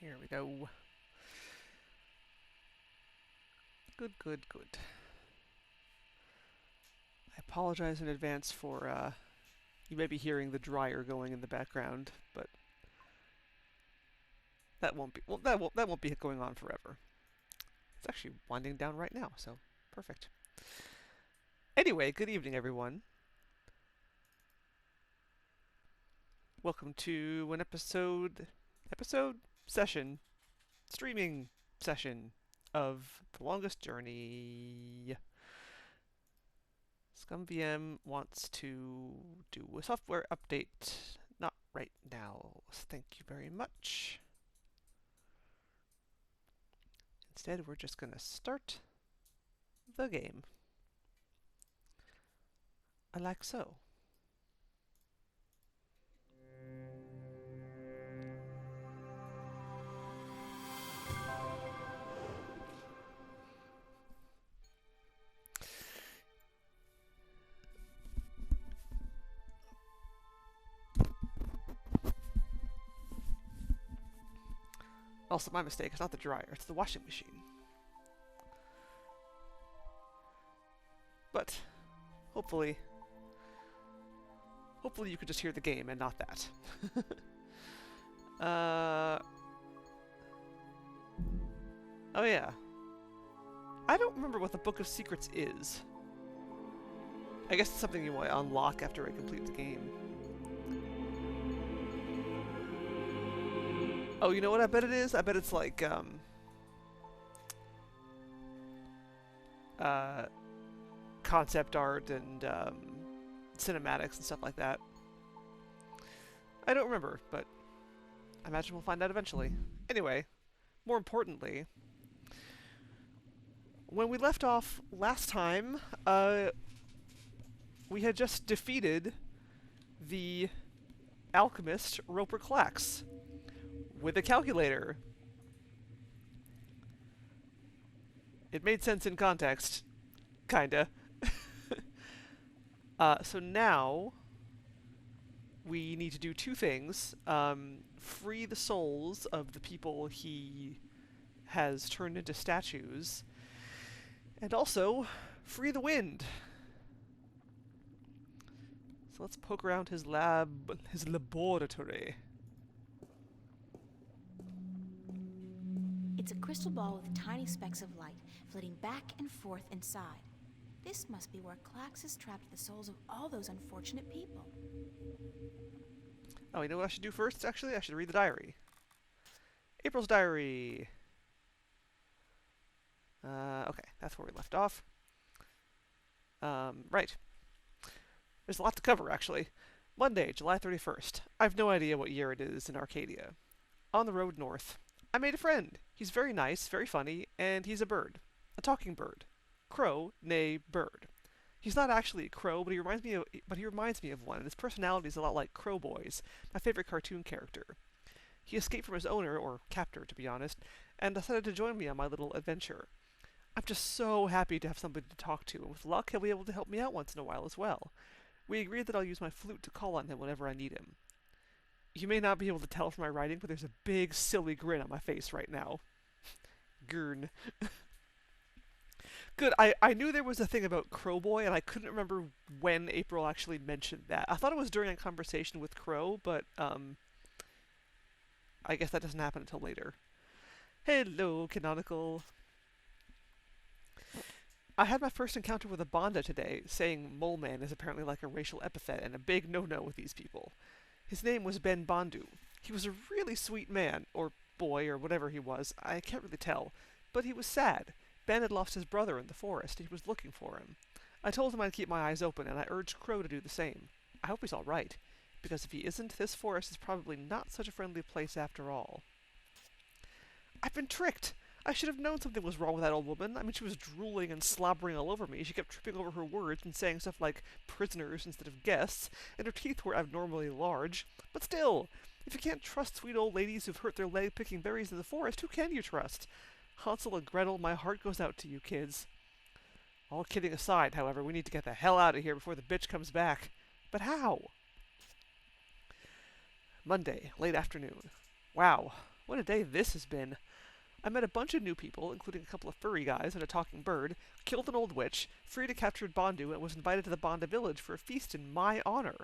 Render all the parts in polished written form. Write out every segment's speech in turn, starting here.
Here we go. Good, good, good. I apologize in advance for you may be hearing the dryer going in the background, but that won't be going on forever. It's actually winding down right now, so perfect. Anyway, good evening, everyone. Welcome to an episode session, streaming session of The Longest Journey. ScumVM wants to do a software update. Not right now. Thank you very much. Instead, we're just going to start the game. Like so. Also, my mistake. It's not the dryer. It's the washing machine. But hopefully you could just hear the game and not that. Oh yeah. I don't remember what the Book of Secrets is. I guess it's something you want to unlock after I complete the game. Oh, you know what I bet it is? I bet it's like, concept art and, cinematics and stuff like that. I don't remember, but I imagine we'll find out eventually. Anyway, more importantly, when we left off last time, we had just defeated the alchemist Roper Klacks with a calculator. It made sense in context. Kinda. So now we need to do two things. Free the souls of the people he has turned into statues, and also free the wind. So let's poke around his laboratory. It's a crystal ball with tiny specks of light flitting back and forth inside. This must be where Klacks has trapped the souls of all those unfortunate people. Oh, you know what I should do first, actually? I should read the diary. April's diary. Okay, that's where we left off. Right. There's a lot to cover, actually. Monday, July 31st. I've no idea what year it is in Arcadia. On the road north. I made a friend. He's very nice, very funny, and he's a bird. A talking bird. Crow, nay, bird. He's not actually a crow, but he reminds me of one, and his personality is a lot like Crowboy's, my favorite cartoon character. He escaped from his owner, or captor to be honest, and decided to join me on my little adventure. I'm just so happy to have somebody to talk to, and with luck he'll be able to help me out once in a while as well. We agreed that I'll use my flute to call on him whenever I need him. You may not be able to tell from my writing, but there's a big silly grin on my face right now. Gurn. Good. I knew there was a thing about Crowboy, and I couldn't remember when April actually mentioned that. I thought it was during a conversation with Crow, but, I guess that doesn't happen until later. Hello, Canonical. I had my first encounter with a Bonda today, saying Mole Man is apparently like a racial epithet and a big no-no with these people. His name was Ben Bondu. He was a really sweet man, or boy, or whatever he was. I can't really tell. But he was sad. Ben had lost his brother in the forest. He was looking for him. I told him I'd keep my eyes open, and I urged Crow to do the same. I hope he's all right, because if he isn't, this forest is probably not such a friendly place after all. I've been tricked! I should have known something was wrong with that old woman. I mean, she was drooling and slobbering all over me. She kept tripping over her words and saying stuff like prisoners instead of guests, and her teeth were abnormally large. But still, if you can't trust sweet old ladies who've hurt their leg picking berries in the forest, who can you trust? Hansel and Gretel, my heart goes out to you, kids. All kidding aside, however, we need to get the hell out of here before the bitch comes back. But how? Monday, late afternoon. Wow, What a day this has been. I met a bunch of new people, including a couple of furry guys and a talking bird, killed an old witch, freed a captured Bondu, and was invited to the Bonda village for a feast in my honor.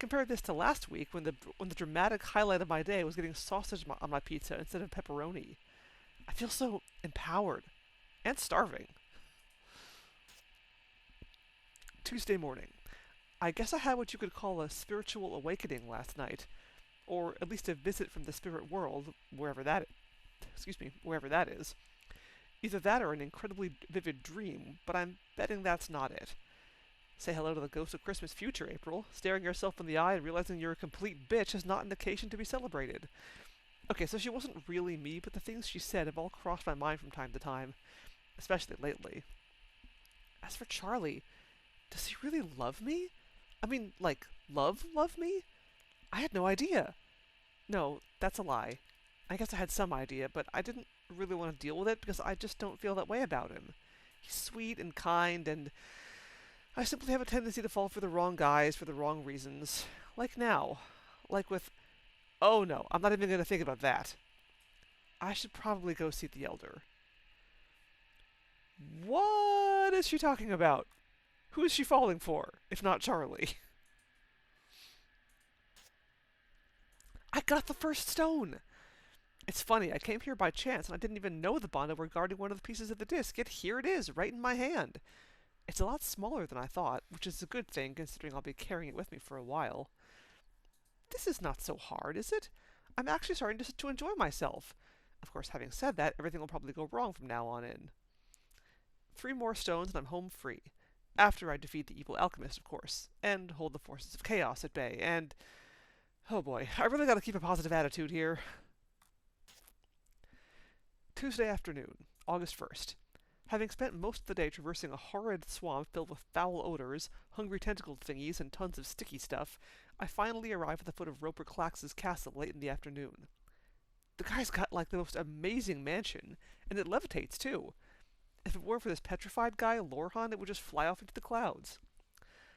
Compare this to last week when the dramatic highlight of my day was getting sausage on my pizza instead of pepperoni. I feel so empowered and starving. Tuesday morning. I guess I had what you could call a spiritual awakening last night, or at least a visit from the spirit world, wherever that is. Either that or an incredibly vivid dream, but I'm betting that's not it. Say hello to the ghost of Christmas future, April. Staring yourself in the eye and realizing you're a complete bitch is not an occasion to be celebrated. Okay, so she wasn't really me, but the things she said have all crossed my mind from time to time, especially lately. As for Charlie, does he really love me? I mean, like, love me? I had no idea. No, that's a lie. I guess I had some idea, but I didn't really want to deal with it because I just don't feel that way about him. He's sweet and kind, and I simply have a tendency to fall for the wrong guys for the wrong reasons. Like now. Like with... Oh no, I'm not even going to think about that. I should probably go see the Elder. What is she talking about? Who is she falling for, if not Charlie? I got the first stone! It's funny, I came here by chance and I didn't even know the Bonda were guarding one of the pieces of the disc, yet here it is, right in my hand. It's a lot smaller than I thought, which is a good thing considering I'll be carrying it with me for a while. This is not so hard, is it? I'm actually starting to enjoy myself. Of course, having said that, everything will probably go wrong from now on in. 3 more stones and I'm home free. After I defeat the evil alchemist, of course, and hold the forces of chaos at bay, and... Oh boy, I really gotta keep a positive attitude here. Tuesday afternoon, August 1st. Having spent most of the day traversing a horrid swamp filled with foul odors, hungry tentacled thingies, and tons of sticky stuff, I finally arrive at the foot of Roper Clax's castle late in the afternoon. The guy's got, like, the most amazing mansion, and it levitates, too. If it weren't for this petrified guy, Lorhan, it would just fly off into the clouds.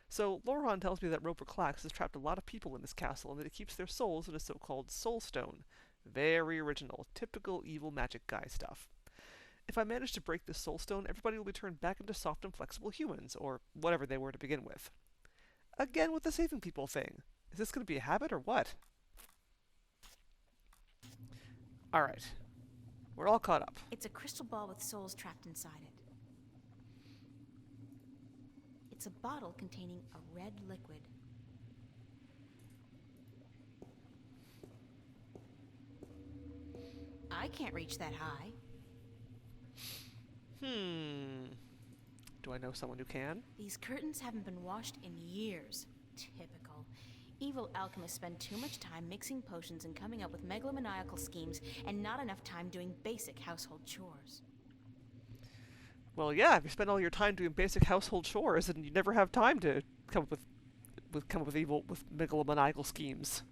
So, Lorhan tells me that Roper Clax has trapped a lot of people in this castle, and that it keeps their souls in a so-called soul stone. Very original, typical evil magic guy stuff. If I manage to break this soul stone, everybody will be turned back into soft and flexible humans, or whatever they were to begin with. Again with the saving people thing. Is this going to be a habit, or what? Alright. We're all caught up. It's a crystal ball with souls trapped inside it. It's a bottle containing a red liquid. I can't reach that high. Do I know someone who can? These curtains haven't been washed in years. Typical. Evil alchemists spend too much time mixing potions and coming up with megalomaniacal schemes, and not enough time doing basic household chores. Well, yeah, if you spend all your time doing basic household chores, then you never have time to come up with megalomaniacal schemes.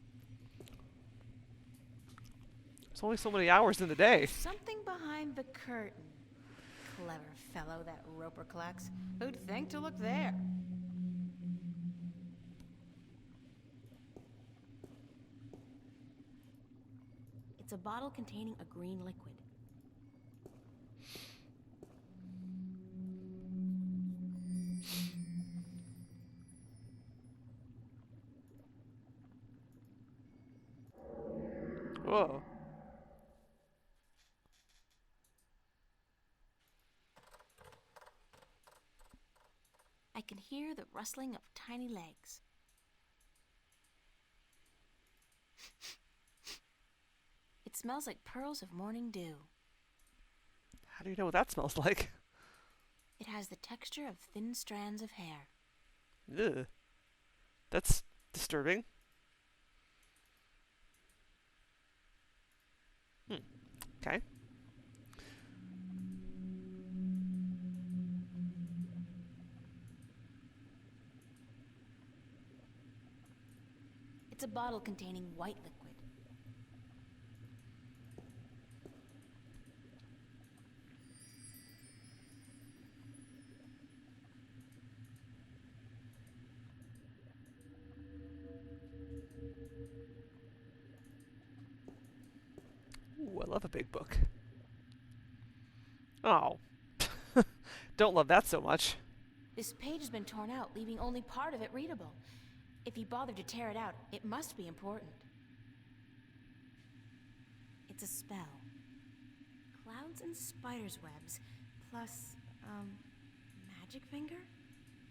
There's only so many hours in the day. Something behind the curtain. Clever fellow, that Roper Clax. Who'd think to look there? It's a bottle containing a green liquid. Whoa. I can hear the rustling of tiny legs. It smells like pearls of morning dew. How do you know what that smells like? It has the texture of thin strands of hair. Ugh. That's disturbing. Okay. It's a bottle containing white liquid. Ooh, I love a big book. Oh. Don't love that so much. This page has been torn out, leaving only part of it readable. If he bothered to tear it out, it must be important. It's a spell. Clouds and spiders' webs, plus, magic finger?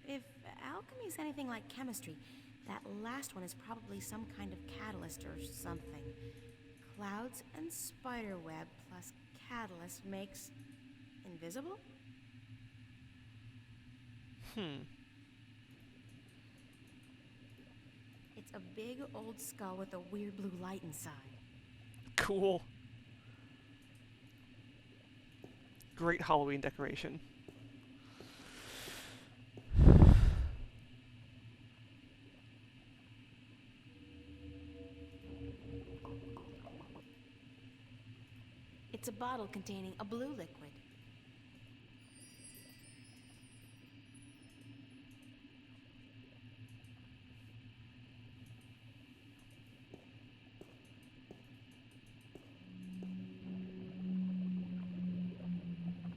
If alchemy's anything like chemistry, that last one is probably some kind of catalyst or something. Clouds and spider web plus catalyst makes invisible? It's a big old skull with a weird blue light inside. Cool. Great Halloween decoration. It's a bottle containing a blue liquid.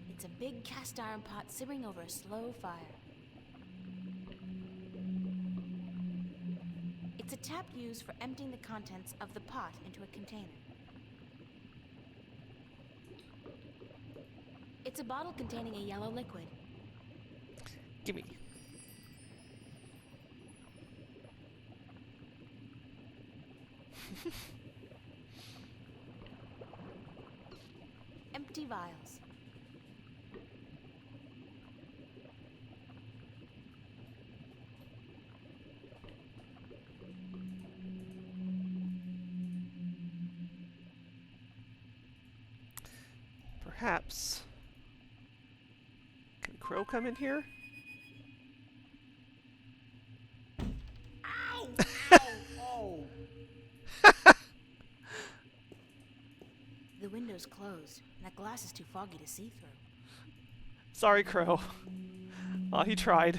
It's a big cast iron pot simmering over a slow fire. It's a tap used for emptying the contents of the pot into a container. It's a bottle containing a yellow liquid. Gimme. Empty vials. Perhaps. Can Crow come in here? Ow! Ow! Oh! The window's closed, and that glass is too foggy to see through. Sorry, Crow. Aw, he tried.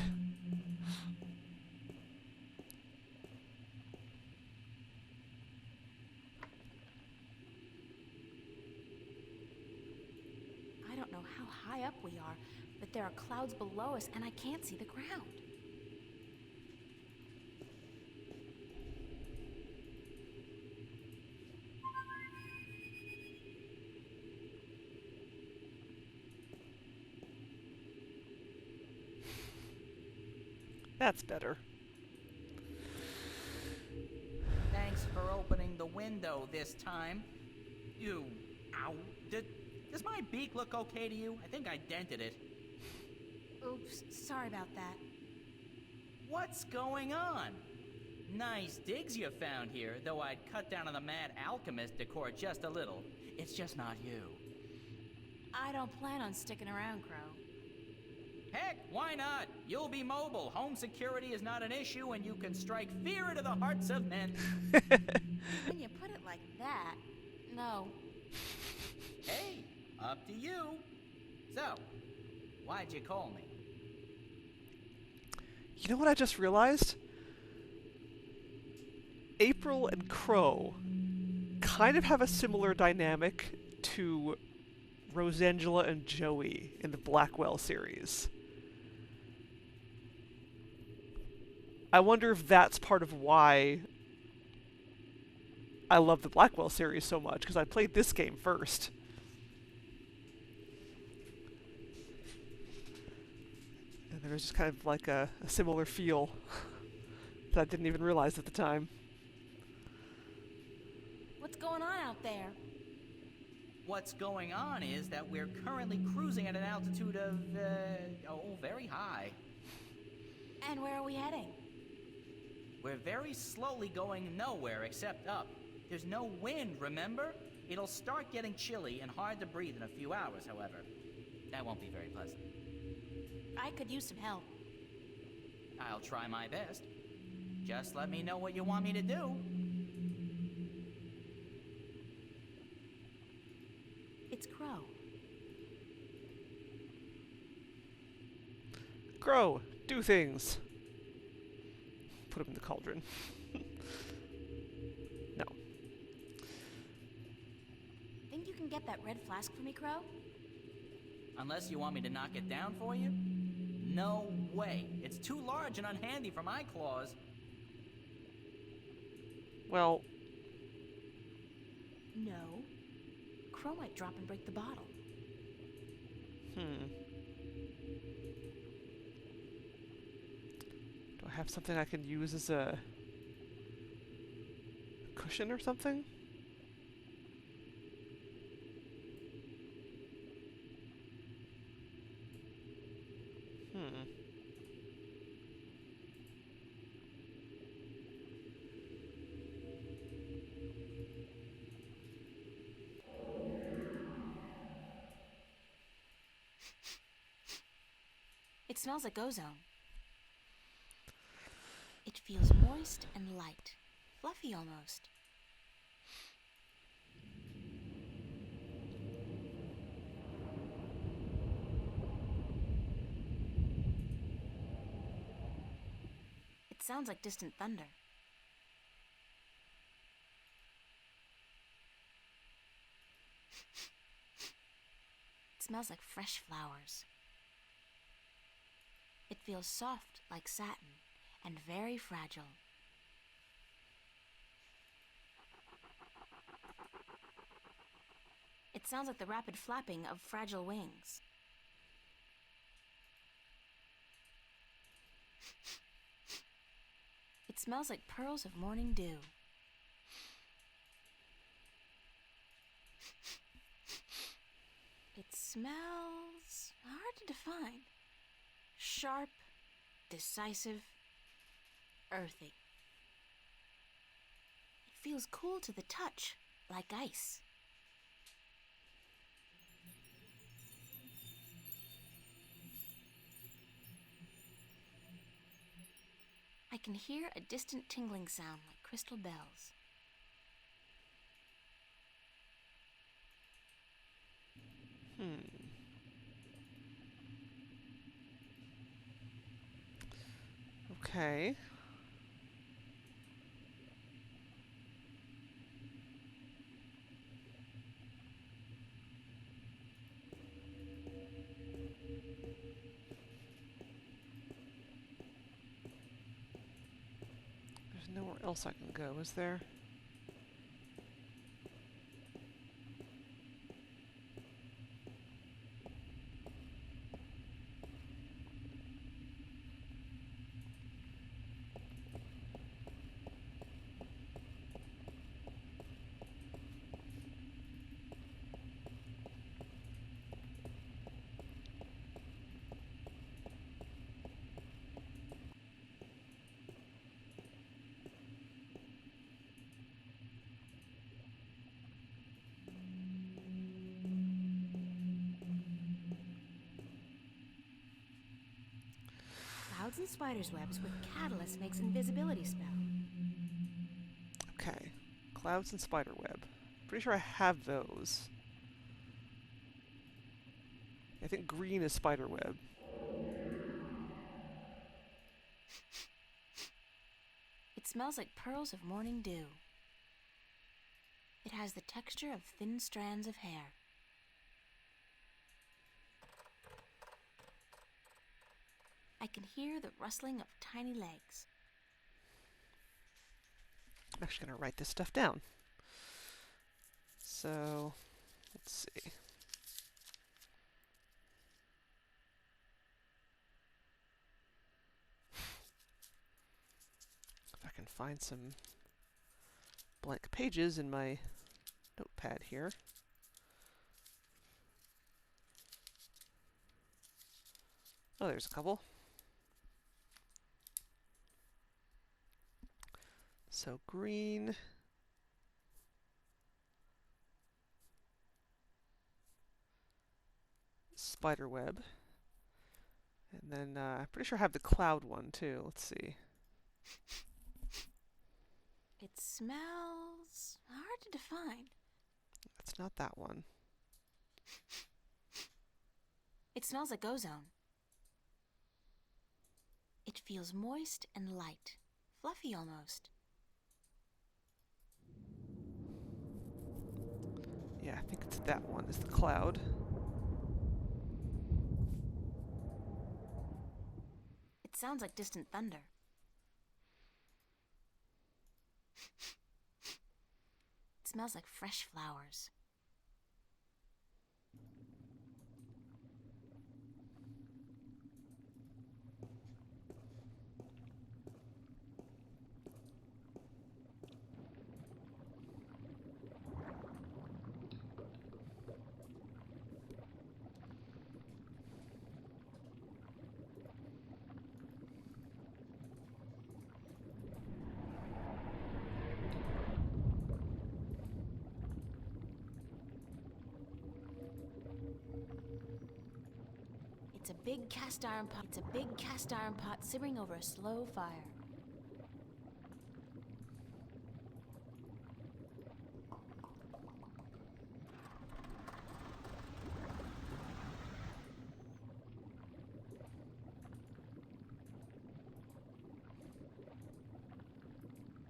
I don't know how high up we are, but there are clouds below us, and I can't see the ground. That's better. Thanks for opening the window this time. You... Ow. Does my beak look okay to you? I think I dented it. Oops, sorry about that. What's going on? Nice digs you found here, though I'd cut down on the mad alchemist decor just a little. It's just not you. I don't plan on sticking around, Crow. Heck, why not? You'll be mobile. Home security is not an issue, and you can strike fear into the hearts of men. When you put it like that, no. Hey, up to you. So, why'd you call me? You know what I just realized? April and Crow kind of have a similar dynamic to Rosangela and Joey in the Blackwell series. I wonder if that's part of why I love the Blackwell series so much, because I played this game first. And there was just kind of like a similar feel that I didn't even realize at the time. What's going on out there? What's going on is that we're currently cruising at an altitude of, very high. And where are we heading? We're very slowly going nowhere except up. There's no wind, remember? It'll start getting chilly and hard to breathe in a few hours, however. That won't be very pleasant. I could use some help. I'll try my best. Just let me know what you want me to do. It's Crow. Crow, do things. Put him in the cauldron. No. Think you can get that red flask for me, Crow? Unless you want me to knock it down for you? No way. It's too large and unhandy for my claws. Well, No. Crow might drop and break the bottle. do I have something I can use as a cushion or something? It smells like ozone. It feels moist and light. Fluffy almost. It sounds like distant thunder. It smells like fresh flowers. It feels soft like satin and very fragile. It sounds like the rapid flapping of fragile wings. It smells like pearls of morning dew. It smells hard to define. Sharp, decisive, earthy. It feels cool to the touch, like ice. I can hear a distant tingling sound like crystal bells. Okay. There's nowhere else I can go, is there? Clouds and spiders' webs with catalyst makes invisibility spell. Okay. Clouds and spiderweb. Pretty sure I have those. I think green is spiderweb. It smells like pearls of morning dew. It has the texture of thin strands of hair. I can hear the rustling of tiny legs. I'm actually going to write this stuff down. So, let's see. If I can find some blank pages in my notepad here. Oh, there's a couple. So green. Spiderweb. And then I'm pretty sure I have the cloud one too. Let's see. It smells hard to define. That's not that one. It smells like ozone. It feels moist and light, fluffy almost. Yeah, Yeah, I think it's that one, is the cloud. It sounds like distant thunder. It smells like fresh flowers. It's a big cast iron pot. It's a big cast iron pot simmering over a slow fire.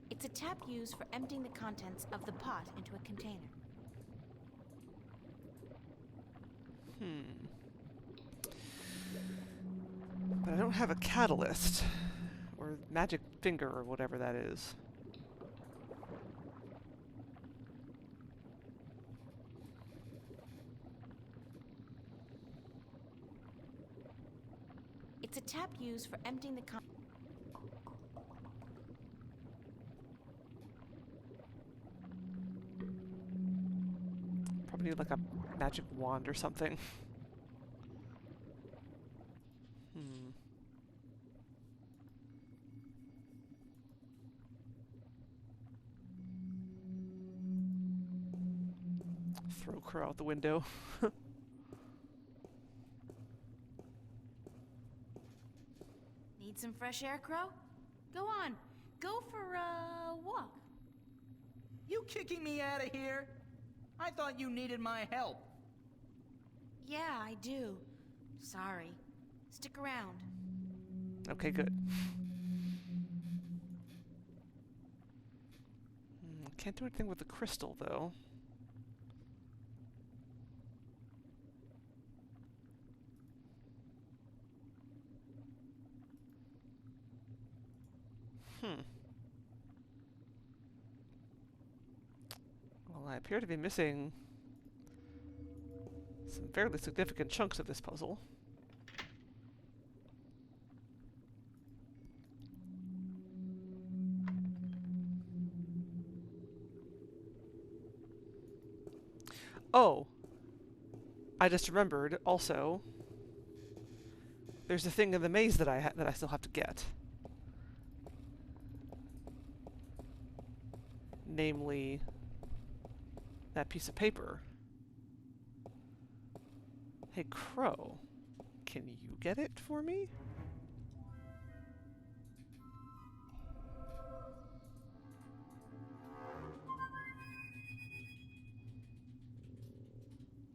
It's a tap used for emptying the contents of the pot into a container. But I don't have a catalyst. Or magic finger, or whatever that is. It's a tap used for emptying the Probably need like a magic wand or something. Throw Crow out the window. Need some fresh air, Crow? Go on. Go for a walk. You kicking me out of here? I thought you needed my help. Yeah, I do. Sorry. Stick around. Okay, good. Can't do anything with the crystal, though. Well, I appear to be missing some fairly significant chunks of this puzzle. Oh! I just remembered, also, there's a thing in the maze that I still have to get. Namely, that piece of paper. Hey, Crow, can you get it for me?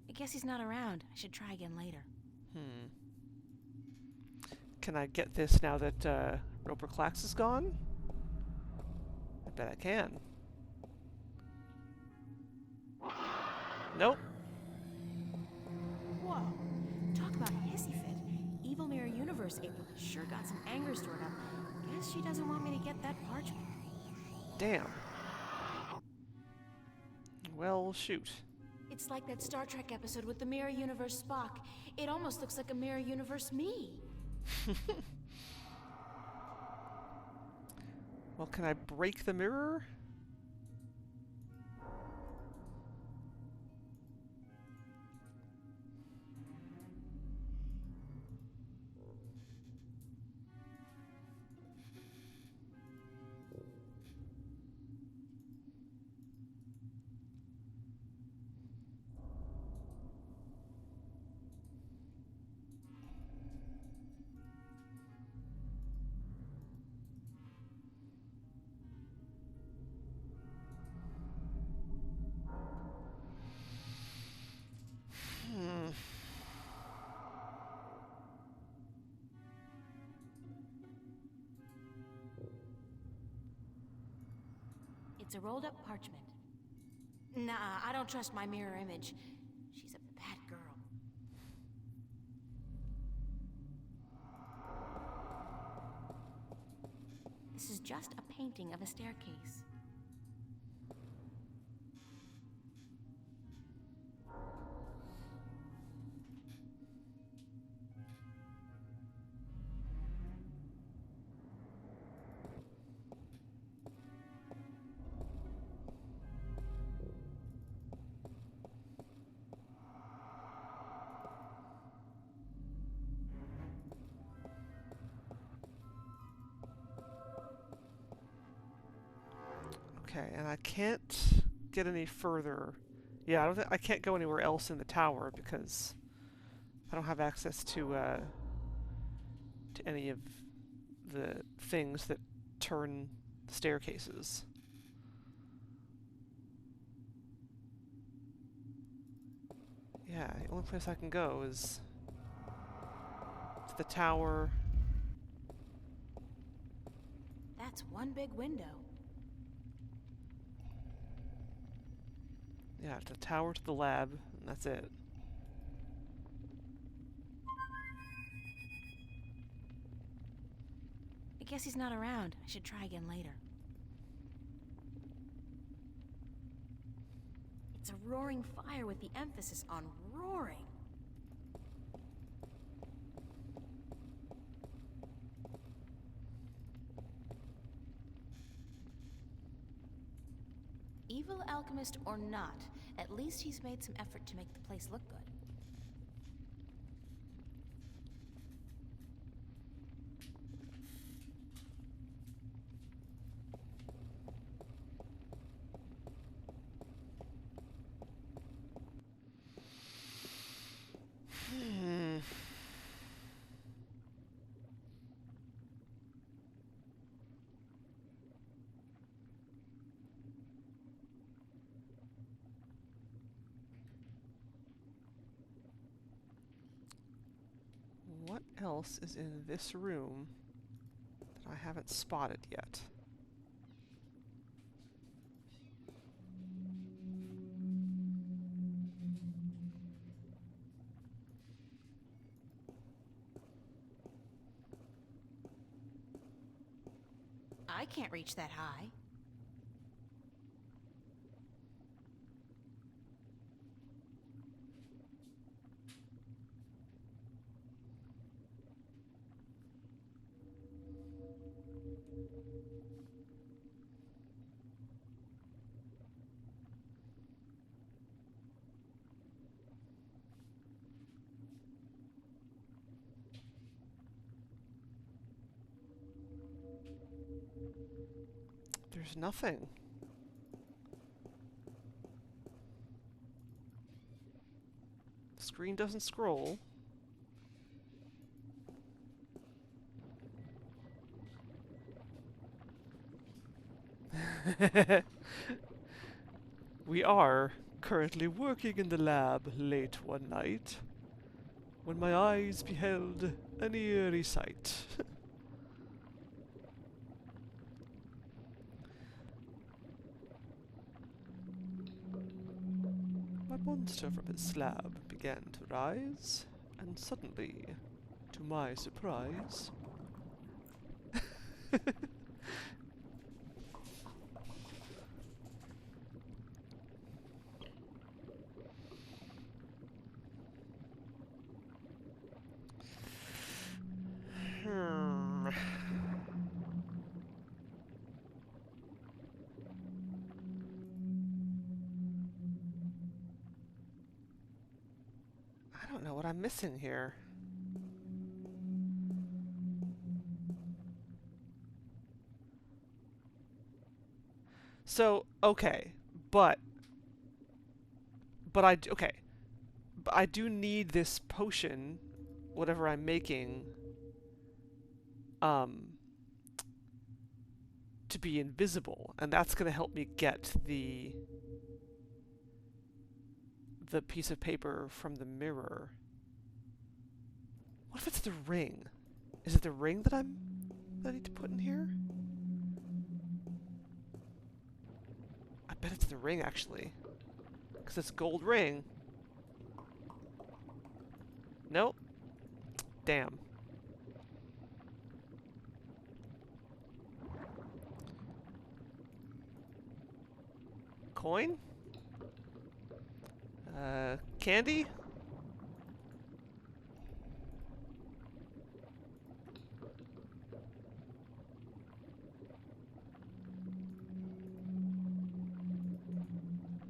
I guess he's not around. I should try again later. Can I get this now that Roper Klacks is gone? I bet I can. Nope. Whoa. Talk about a hissy fit. Evil Mirror Universe April sure got some anger stored up. Guess she doesn't want me to get that parchment. Damn. Well, shoot. It's like that Star Trek episode with the Mirror Universe Spock. It almost looks like a Mirror Universe me. Well, can I break the mirror? It's a rolled up parchment. Nah, I don't trust my mirror image. She's a bad girl. This is just a painting of a staircase. Okay, and I can't get any further. Yeah, I can't go anywhere else in the tower because I don't have access to any of the things that turn staircases. Yeah, the only place I can go is to the tower. That's one big window. Yeah, to the tower, to the lab, and that's it. I guess he's not around. I should try again later. It's a roaring fire with the emphasis on roaring. Evil alchemist or not, at least he's made some effort to make the place look good. What else is in this room that I haven't spotted yet? I can't reach that high. There's nothing. The screen doesn't scroll. We are currently working in the lab late one night when my eyes beheld an eerie sight. My monster from his slab began to rise, and suddenly, to my surprise, I don't know what I'm missing here. So, okay, but okay, but I do need this potion, whatever I'm making, to be invisible, and that's gonna help me get the piece of paper from the mirror. What if it's the ring? Is it the ring that I need to put in here? I bet it's the ring, actually. Because it's a gold ring. Nope. Damn. Coin? Candy?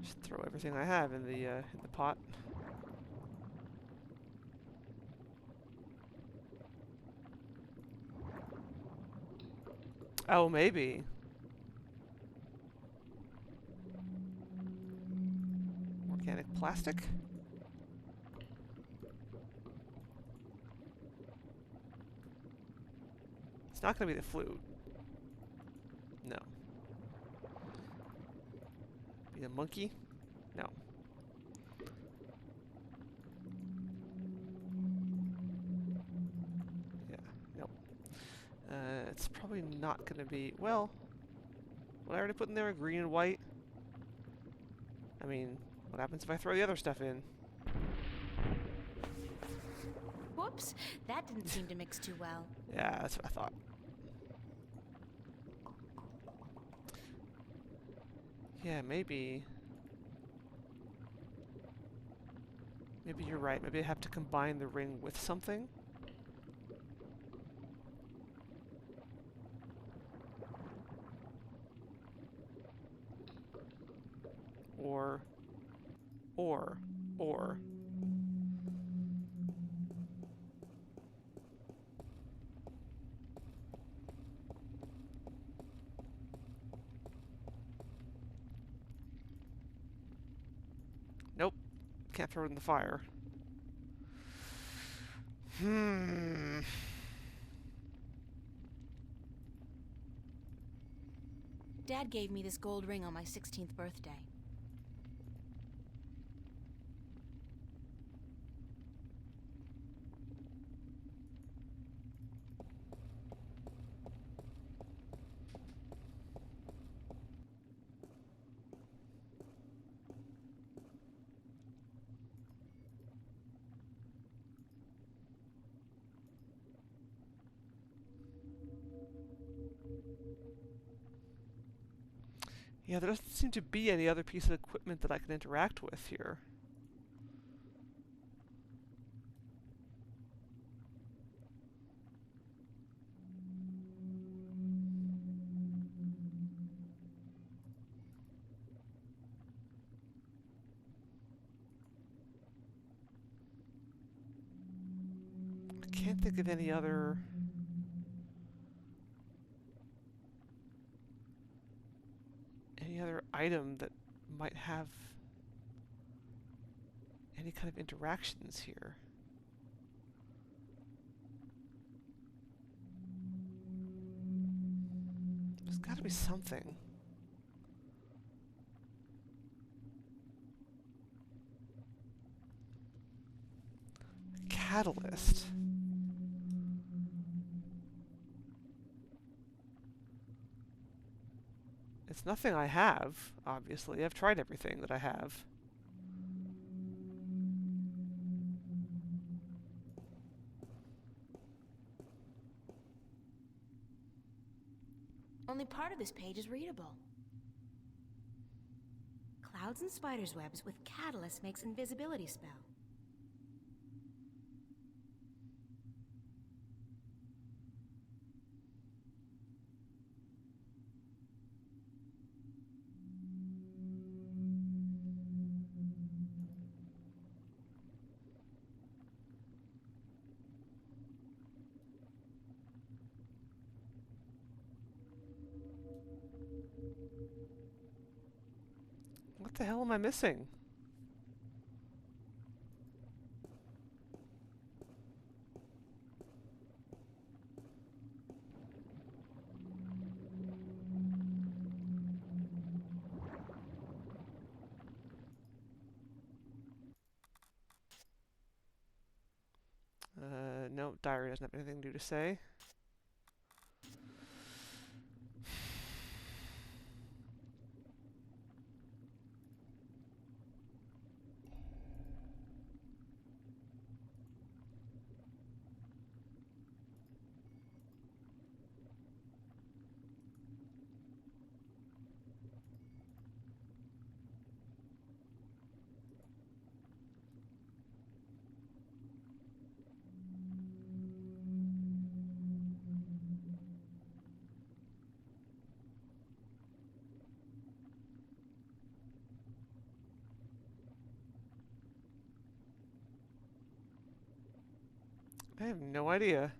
Just throw everything I have in the pot. Oh, maybe. Organic plastic? It's not gonna be the flute. No. Be a monkey? No. Yeah, nope. It's probably not gonna be, well, what I already put in there, green and white. I mean, what happens if I throw the other stuff in? Whoops, that didn't seem to mix too well. Yeah, that's what I thought. Yeah, maybe... Maybe you're right. Maybe I have to combine the ring with something? Or... Nope. Can't throw it in the fire. Dad gave me this gold ring on my 16th birthday. Yeah, there doesn't seem to be any other piece of equipment that I can interact with here. I can't think of any other... item that might have any kind of interactions here. There's got to be something. A catalyst. It's nothing I have, obviously. I've tried everything that I have. Only part of this page is readable. Clouds and spiders' webs with catalyst makes invisibility spell. What the hell am I missing? No, diary doesn't have anything new to say. I have no idea.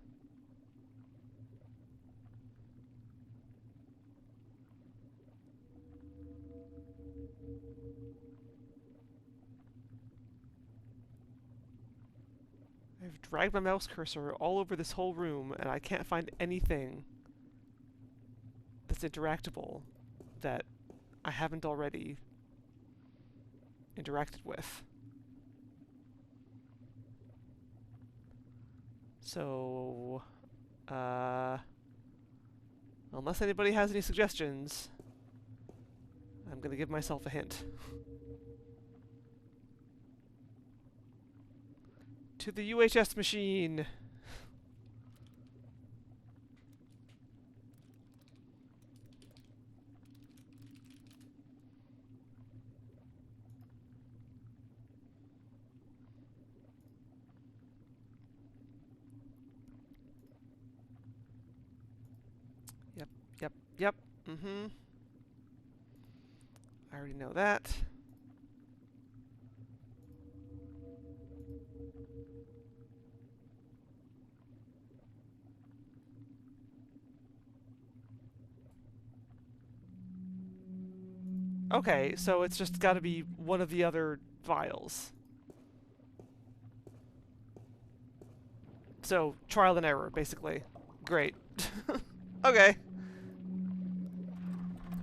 I've dragged my mouse cursor all over this whole room, and I can't find anything that's interactable that I haven't already interacted with. So, unless anybody has any suggestions, I'm gonna give myself a hint. To the UHS machine! Yep. Mm-hmm. I already know that. Okay, so it's just gotta be one of the other vials. So, trial and error, basically. Great. Okay.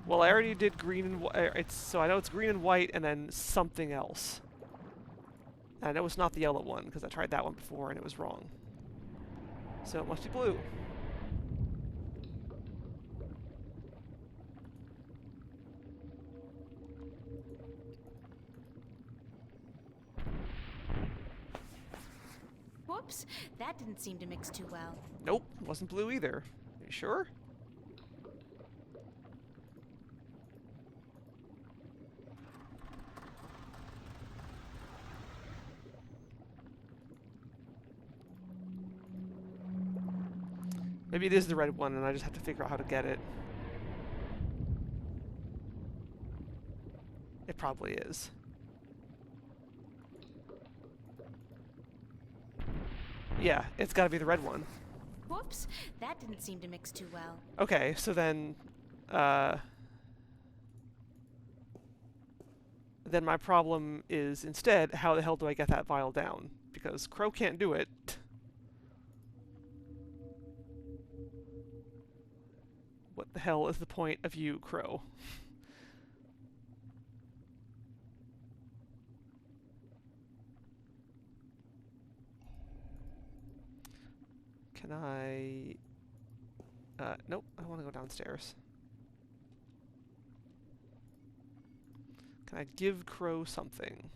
Well, I already did green and white, so I know it's green and white and then something else. And I know it's not the yellow one, because I tried that one before and it was wrong. So it must be blue. Whoops, that didn't seem to mix too well. Nope, wasn't blue either. Are you sure? Maybe it is the red one and I just have to figure out how to get it. It probably is. Yeah, it's gotta be the red one. Whoops, that didn't seem to mix too well. Okay, so then my problem is instead, how the hell do I get that vial down? Because Crow can't do it. What the hell is the point of you, Crow? Can I... nope, I want to go downstairs. Can I give Crow something?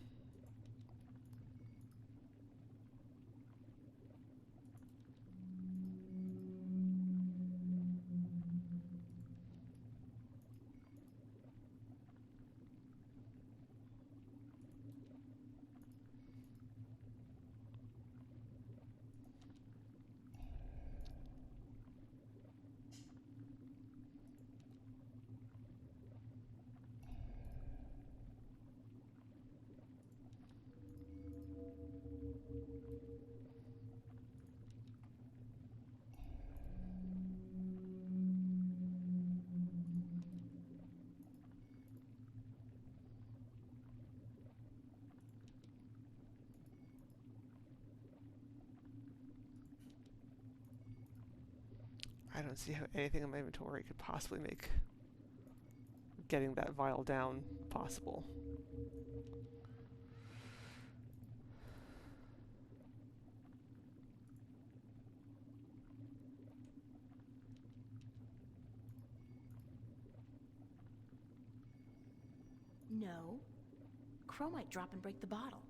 I don't see how anything in my inventory could possibly make getting that vial down possible. No. Crow might drop and break the bottle.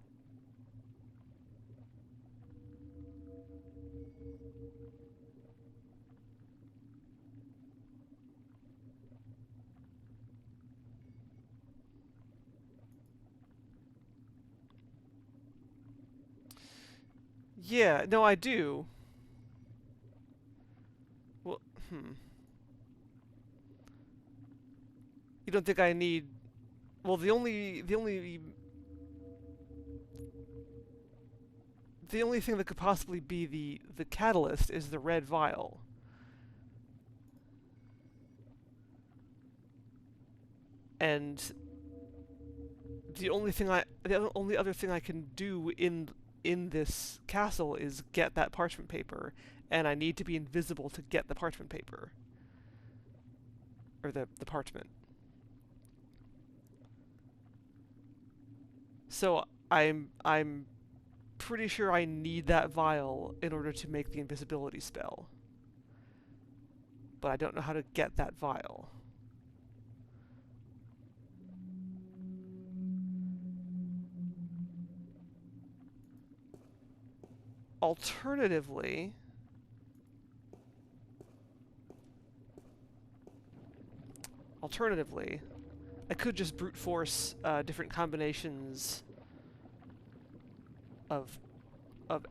Yeah, no, I do. Well, You don't think I need... Well, the only the only thing that could possibly be the catalyst is the red vial. And the only other thing I can do in this castle is get that parchment paper, and I need to be invisible to get the parchment paper. Or the parchment. So I'm pretty sure I need that vial in order to make the invisibility spell. But I don't know how to get that vial. Alternatively, I could just brute force different combinations of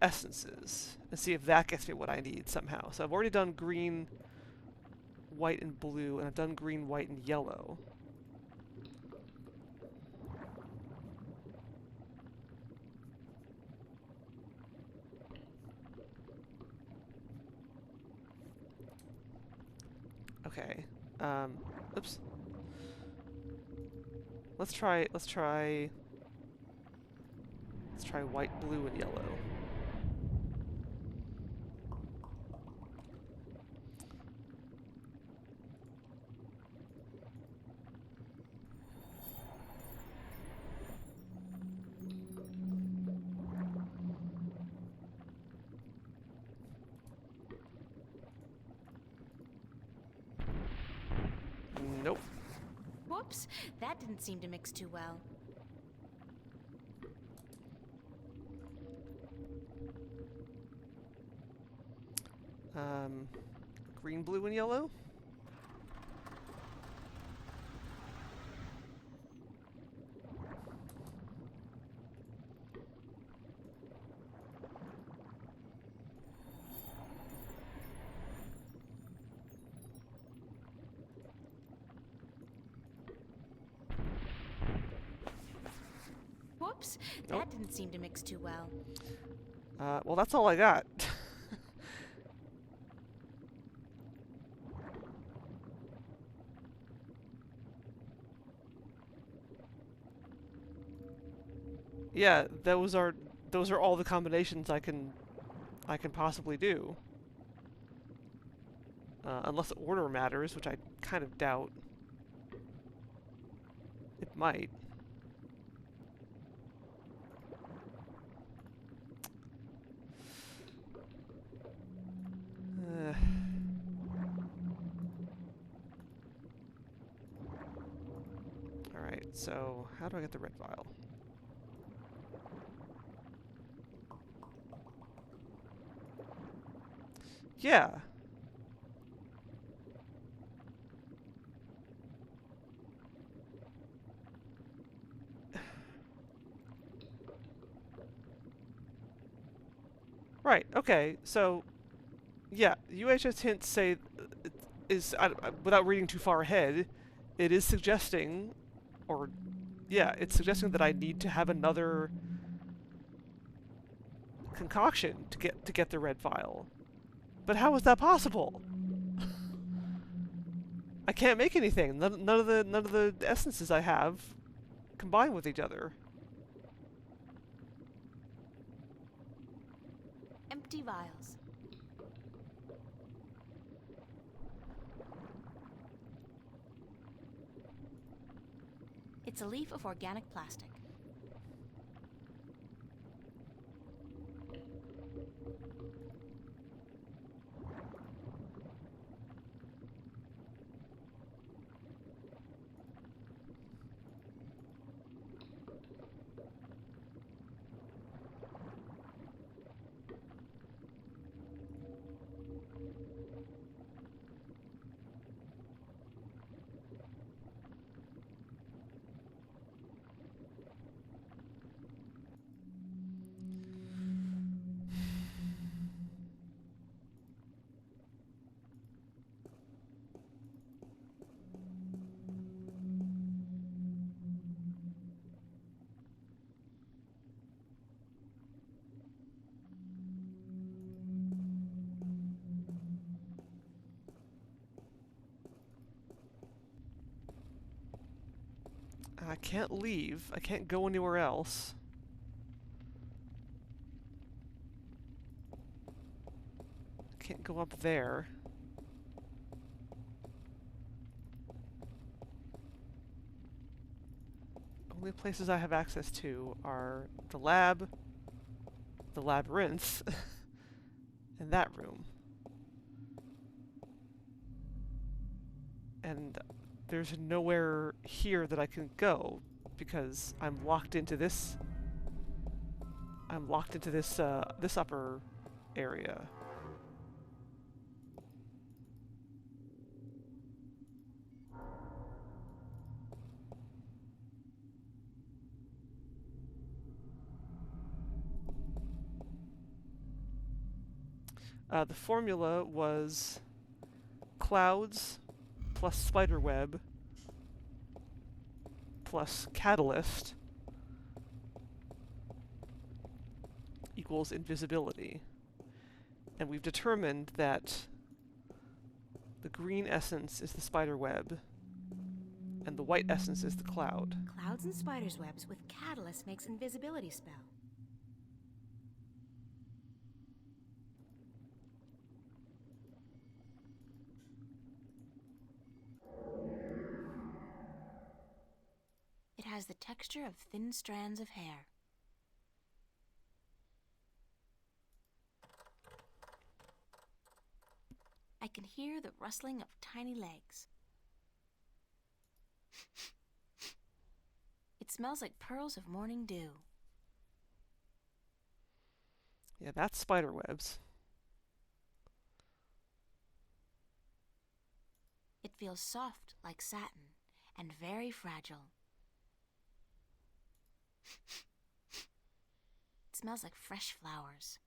essences and see if that gets me what I need somehow. So I've already done green, white, and blue, and I've done green, white, and yellow. Okay. Oops. Let's try white, blue, and yellow. Nope. Whoops, that didn't seem to mix too well. Green, blue, and yellow? Whoops, Nope. that didn't seem to mix too well. Well, that's all I got. Yeah, those are all the combinations I can possibly do. Unless order matters, which I kind of doubt. It might. Alright, so how do I get the red vial? Yeah. Right, okay, so yeah, UHS hints say without reading too far ahead, it is suggesting, or yeah, it's suggesting that I need to have another concoction to get the red vial. But how is that possible? I can't make anything. None of the essences I have combine with each other. Empty vials. It's a leaf of organic plastic. I can't leave. I can't go anywhere else. I can't go up there. Only places I have access to are the lab, the labyrinth, and that room. And there's nowhere here that I can go because I'm locked into this. I'm locked into this this upper area. The formula was clouds plus spiderweb plus catalyst equals invisibility. And we've determined that the green essence is the spiderweb and the white essence is the cloud. Clouds and spiders' webs with catalyst makes invisibility spell. It has the texture of thin strands of hair. I can hear the rustling of tiny legs. It smells like pearls of morning dew. Yeah, that's spiderwebs. It feels soft like satin and very fragile. It smells like fresh flowers.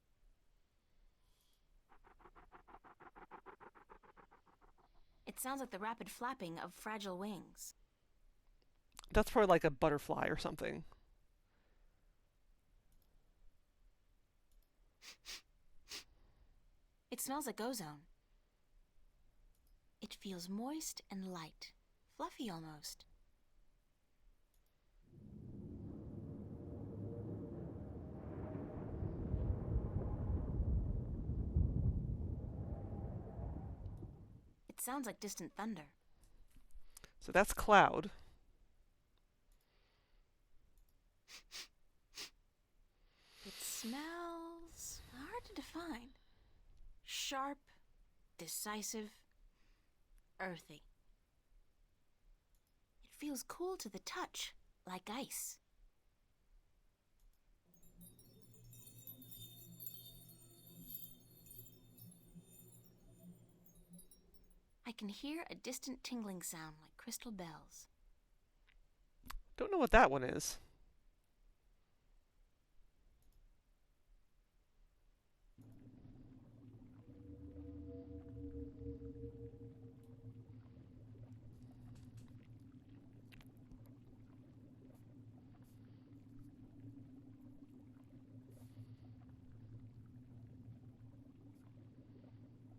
It sounds like the rapid flapping of fragile wings. That's probably like a butterfly or something. It smells like ozone. It feels moist and light, fluffy almost. It sounds like distant thunder. So that's cloud. It smells hard to define. Sharp, decisive, earthy. It feels cool to the touch, like ice. I can hear a distant tingling sound like crystal bells. Don't know what that one is.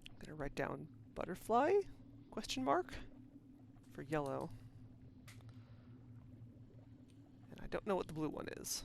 I'm gonna write down butterfly? Question mark? For yellow. And I don't know what the blue one is.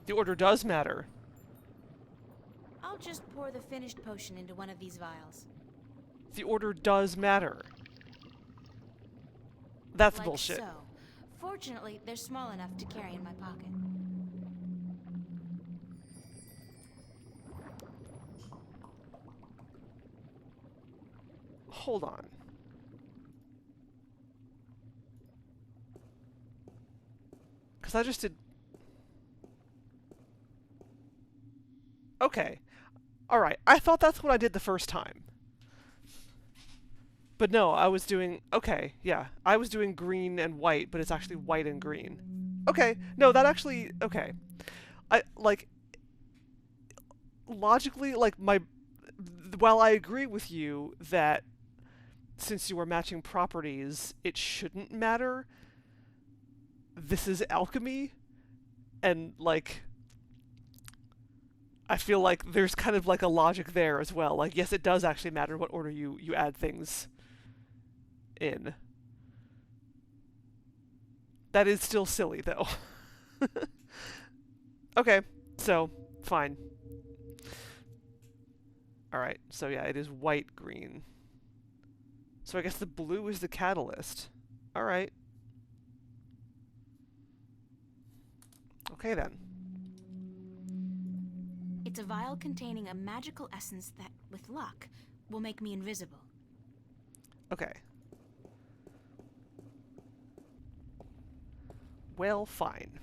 The order does matter. I'll just pour the finished potion into one of these vials. The order does matter. That's Like bullshit. so. Fortunately, they're small enough to carry in my pocket. Hold on. I just did... Okay. Alright, I thought that's what I did the first time. But no, I was doing... Okay, yeah. I was doing green and white, but it's actually white and green. Okay, no, that actually... Okay. I, like... Logically, like, while I agree with you that since you are matching properties, it shouldn't matter, this is alchemy, and, like... I feel like there's kind of like a logic there as well. Like, yes, it does actually matter what order you add things in. That is still silly, though. Okay, so, fine. Alright, so yeah, it is white, green. So I guess the blue is the catalyst. Alright. Okay, then. It's a vial containing a magical essence that, with luck, will make me invisible. Okay. Well, fine.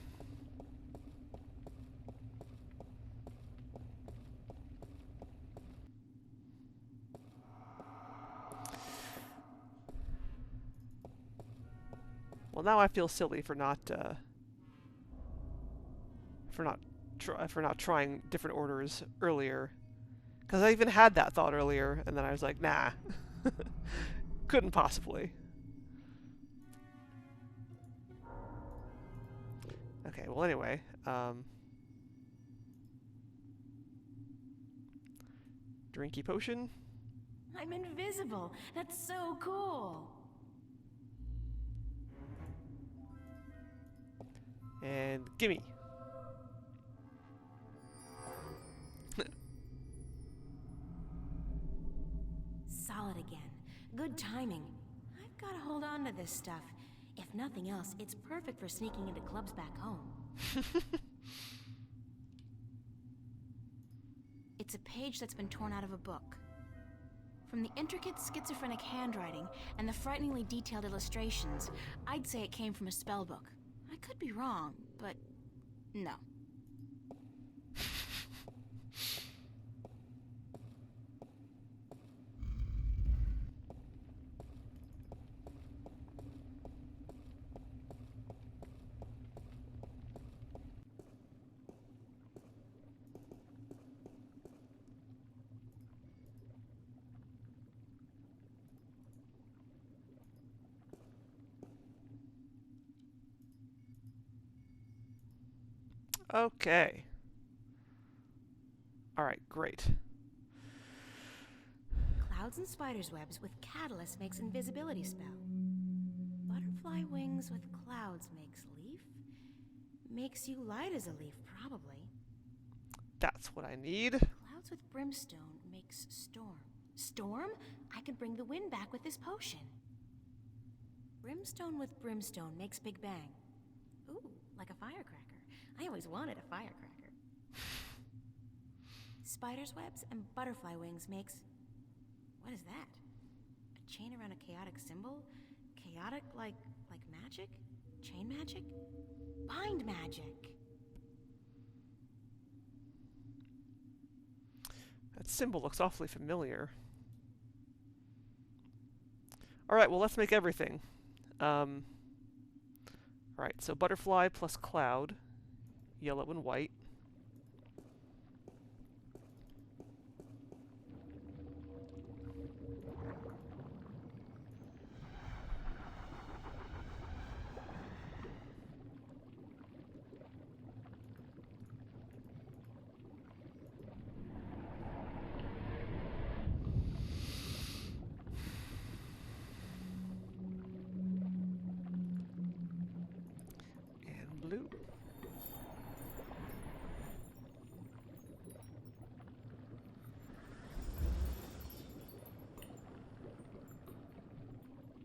Well, now I feel silly for not trying different orders earlier, because I even had that thought earlier, and then I was like, nah, couldn't possibly. Okay, well, anyway, drinky potion. I'm invisible. That's so cool. And gimme. Solid again. Good timing. I've got to hold on to this stuff. If nothing else, it's perfect for sneaking into clubs back home. It's a page that's been torn out of a book. From the intricate schizophrenic handwriting and the frighteningly detailed illustrations, I'd say it came from a spell book. I could be wrong, but no. Okay. Alright, great. Clouds and spider's webs with catalyst makes invisibility spell. Butterfly wings with clouds makes leaf. Makes you light as a leaf, probably. That's what I need. Clouds with brimstone makes storm. Storm? I could bring the wind back with this potion. Brimstone with brimstone makes Big Bang. Ooh, like a firecracker. I always wanted a firecracker. Spider's webs and butterfly wings makes... What is that? A chain around a chaotic symbol? Chaotic like magic? Chain magic? Bind magic! That symbol looks awfully familiar. Alright, well, let's make everything. Alright, so butterfly plus cloud. Yellow and white. And blue.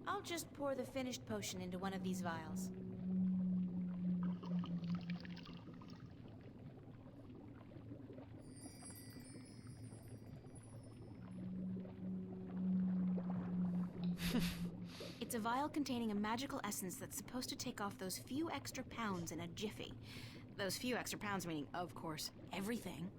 I'll just pour the finished potion into one of these vials. It's a vial containing a magical essence that's supposed to take off those few extra pounds in a jiffy. Those few extra pounds meaning, of course, everything.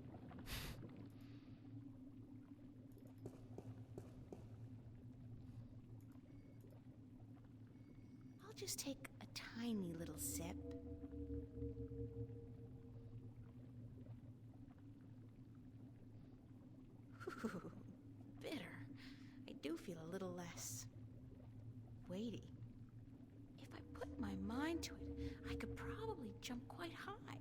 I'll just take a tiny little sip. Ooh, bitter. I do feel a little less weighty. If I put my mind to it, I could probably jump quite high.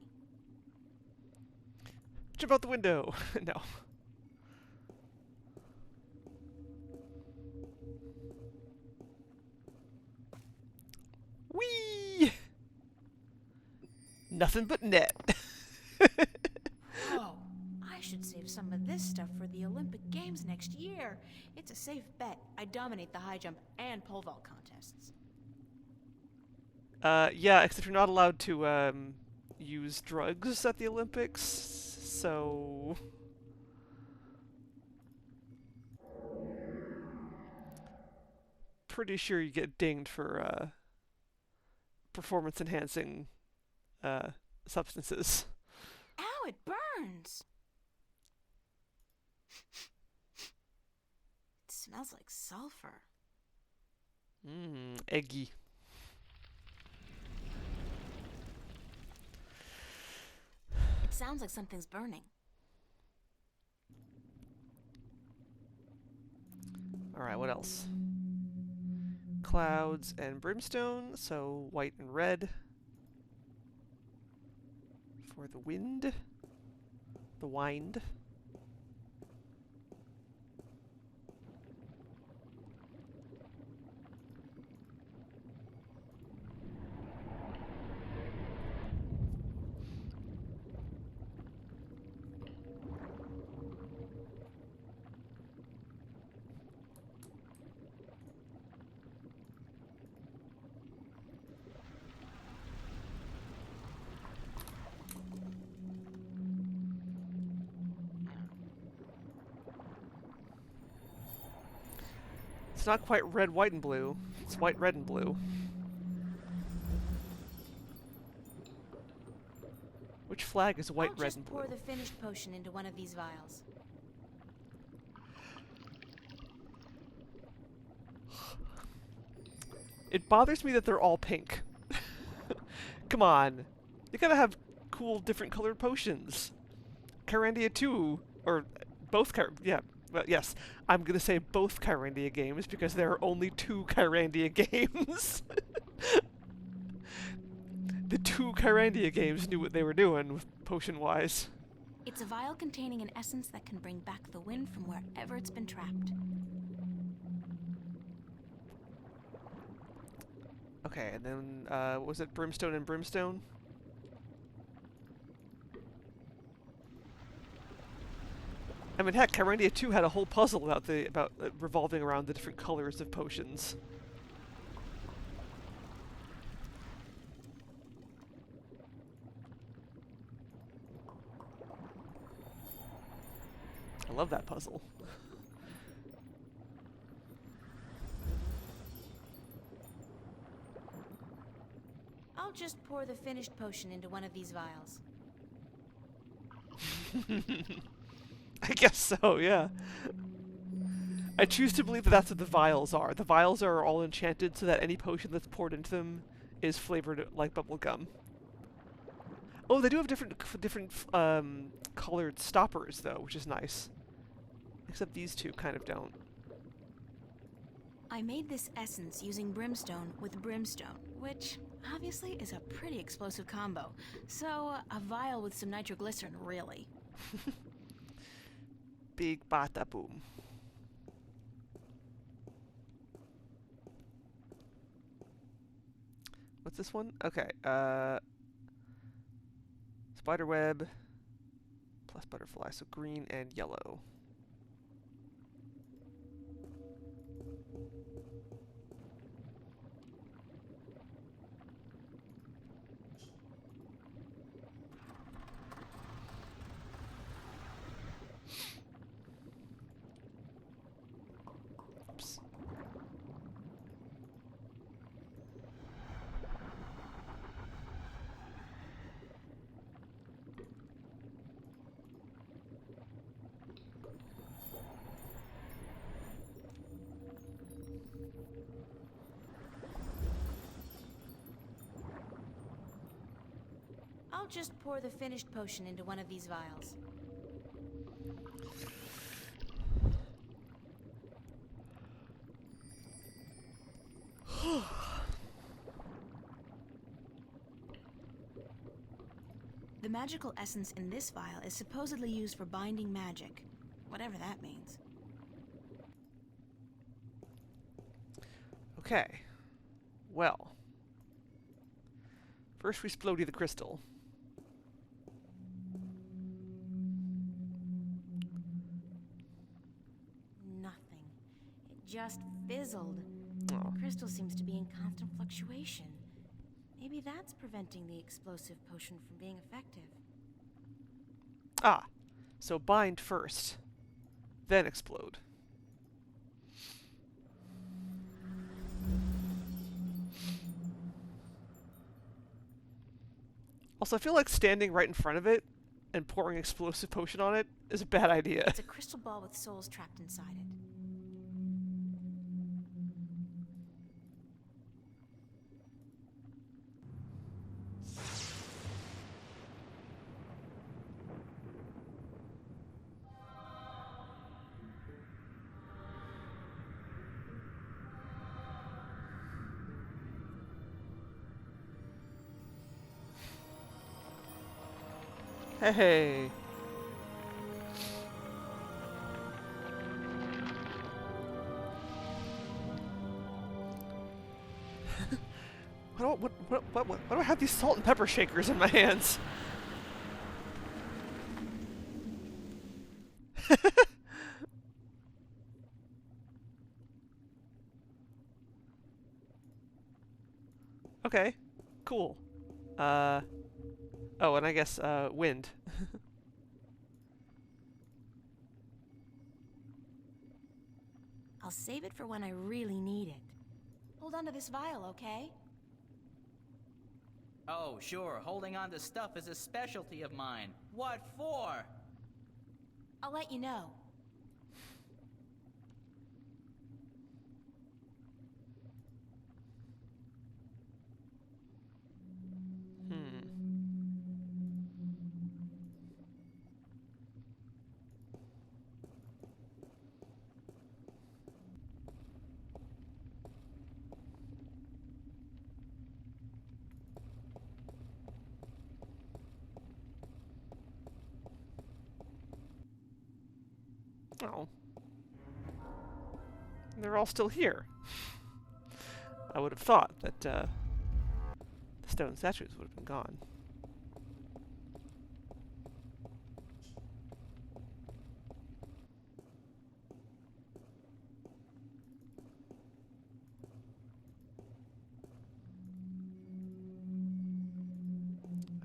Jump out the window! No. Whee! Nothing but net. Oh, I should save some of this stuff for the Olympic Games next year. It's a safe bet. I dominate the high jump and pole vault contests. Yeah, except you're not allowed to, use drugs at the Olympics, so... Pretty sure you get dinged for, performance-enhancing, substances. Ow, it burns! It smells like sulfur. Eggy. It sounds like something's burning. Alright, what else? Clouds and brimstone, so white and red. For the wind. The wind. It's not quite red, white, and blue. It's white, red, and blue. Which flag is white, I'll red, just and blue? pour the finished potion into one of these vials. It bothers me that they're all pink. Come on. You gotta have cool, different colored potions. Kyrandia 2, or both yeah, well, yes. I'm gonna say both Kyrandia games because there are only 2 Kyrandia games. The 2 Kyrandia games knew what they were doing, potion-wise. It's a vial containing an essence that can bring back the wind from wherever it's been trapped. Okay, and then, was it Brimstone and Brimstone? I mean, heck, Kyrandia 2 had a whole puzzle about revolving around the different colors of potions. I love that puzzle. I'll just pour the finished potion into one of these vials. I guess so, yeah. I choose to believe that that's what the vials are. The vials are all enchanted so that any potion that's poured into them is flavored like bubble gum. Oh, they do have different colored stoppers, though, which is nice. Except these two kind of don't. I made this essence using brimstone with brimstone, which obviously is a pretty explosive combo. So, a vial with some nitroglycerin, really. Big bada boom. What's this one? Okay, spiderweb plus butterfly, so green and yellow. I'll just pour the finished potion into one of these vials. The magical essence in this vial is supposedly used for binding magic, whatever that means. Okay. Well. First we splody the crystal. Nothing. It just fizzled. Oh. The crystal seems to be in constant fluctuation. Maybe that's preventing the explosive potion from being effective. Ah. So bind first. Then explode. Also, I feel like standing right in front of it and pouring explosive potion on it is a bad idea. It's a crystal ball with souls trapped inside it. Hey. Why do I have these salt and pepper shakers in my hands? Okay. Cool. Oh, and I guess, wind. I'll save it for when I really need it. Hold on to this vial, okay? Oh, sure, holding on to stuff is a specialty of mine. What for? I'll let you know. Oh. They're all still here. I would have thought that, the stone statues would have been gone.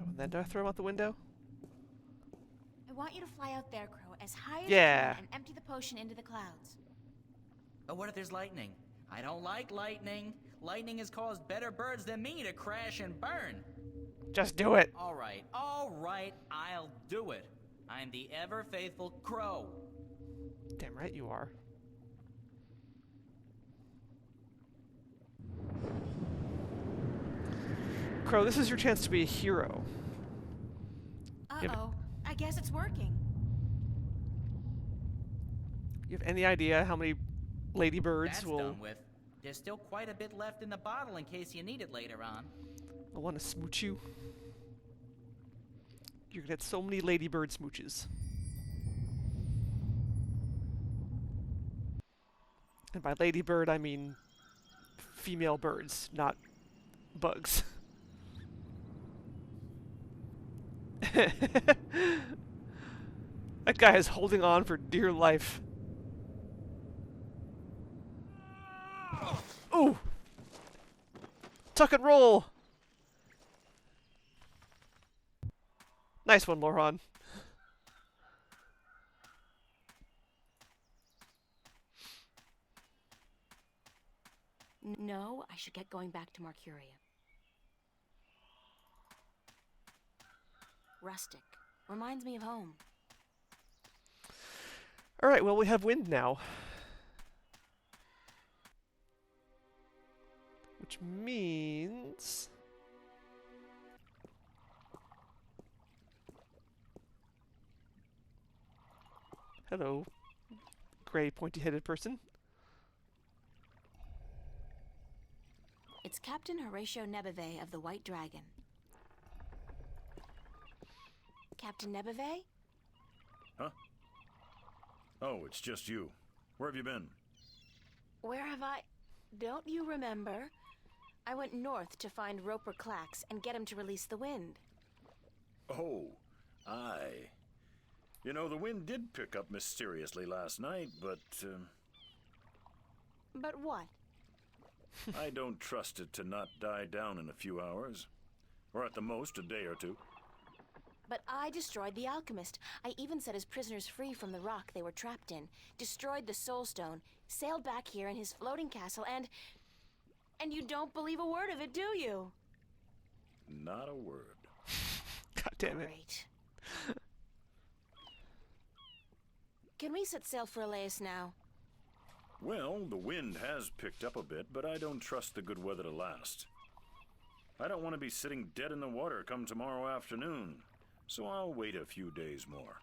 Oh, and then do I throw them out the window? I want you to fly out there, Crow, as high as Yeah. you can and empty the potion into the clouds. Oh, what if there's lightning? I don't like lightning. Lightning has caused better birds than me to crash and burn. Just do it! All right, I'll do it. I'm the ever-faithful Crow. Damn right you are. Crow, this is your chance to be a hero. Uh-oh. I guess it's working. You have any idea how many ladybirds That's will done with. There's still quite a bit left in the bottle in case you need it later on. want to smooch you? You're gonna get so many ladybird smooches. And by ladybird, I mean female birds, not bugs. That guy is holding on for dear life. Ooh! Tuck and roll! Nice one, Loran. No, I should get going back to Marcuria. Rustic. Reminds me of home. Alright, well, we have wind now. Which means... Hello, gray, pointy-headed person. It's Captain Horatio Nebeve of the White Dragon. Captain Nebeve? Huh? Oh, it's just you. Where have you been? Where have I... Don't you remember? I went north to find Roper Clax and get him to release the wind. Oh, aye. You know, the wind did pick up mysteriously last night, but, But what? I don't trust it to not die down in a few hours. Or at the most, a day or two. But I destroyed the alchemist. I even set his prisoners free from the rock they were trapped in, destroyed the soul stone, sailed back here in his floating castle, and you don't believe a word of it, do you? Not a word. God damn it. Great. Can we set sail for Elias now? Well, the wind has picked up a bit, but I don't trust the good weather to last. I don't want to be sitting dead in the water come tomorrow afternoon, so I'll wait a few days more.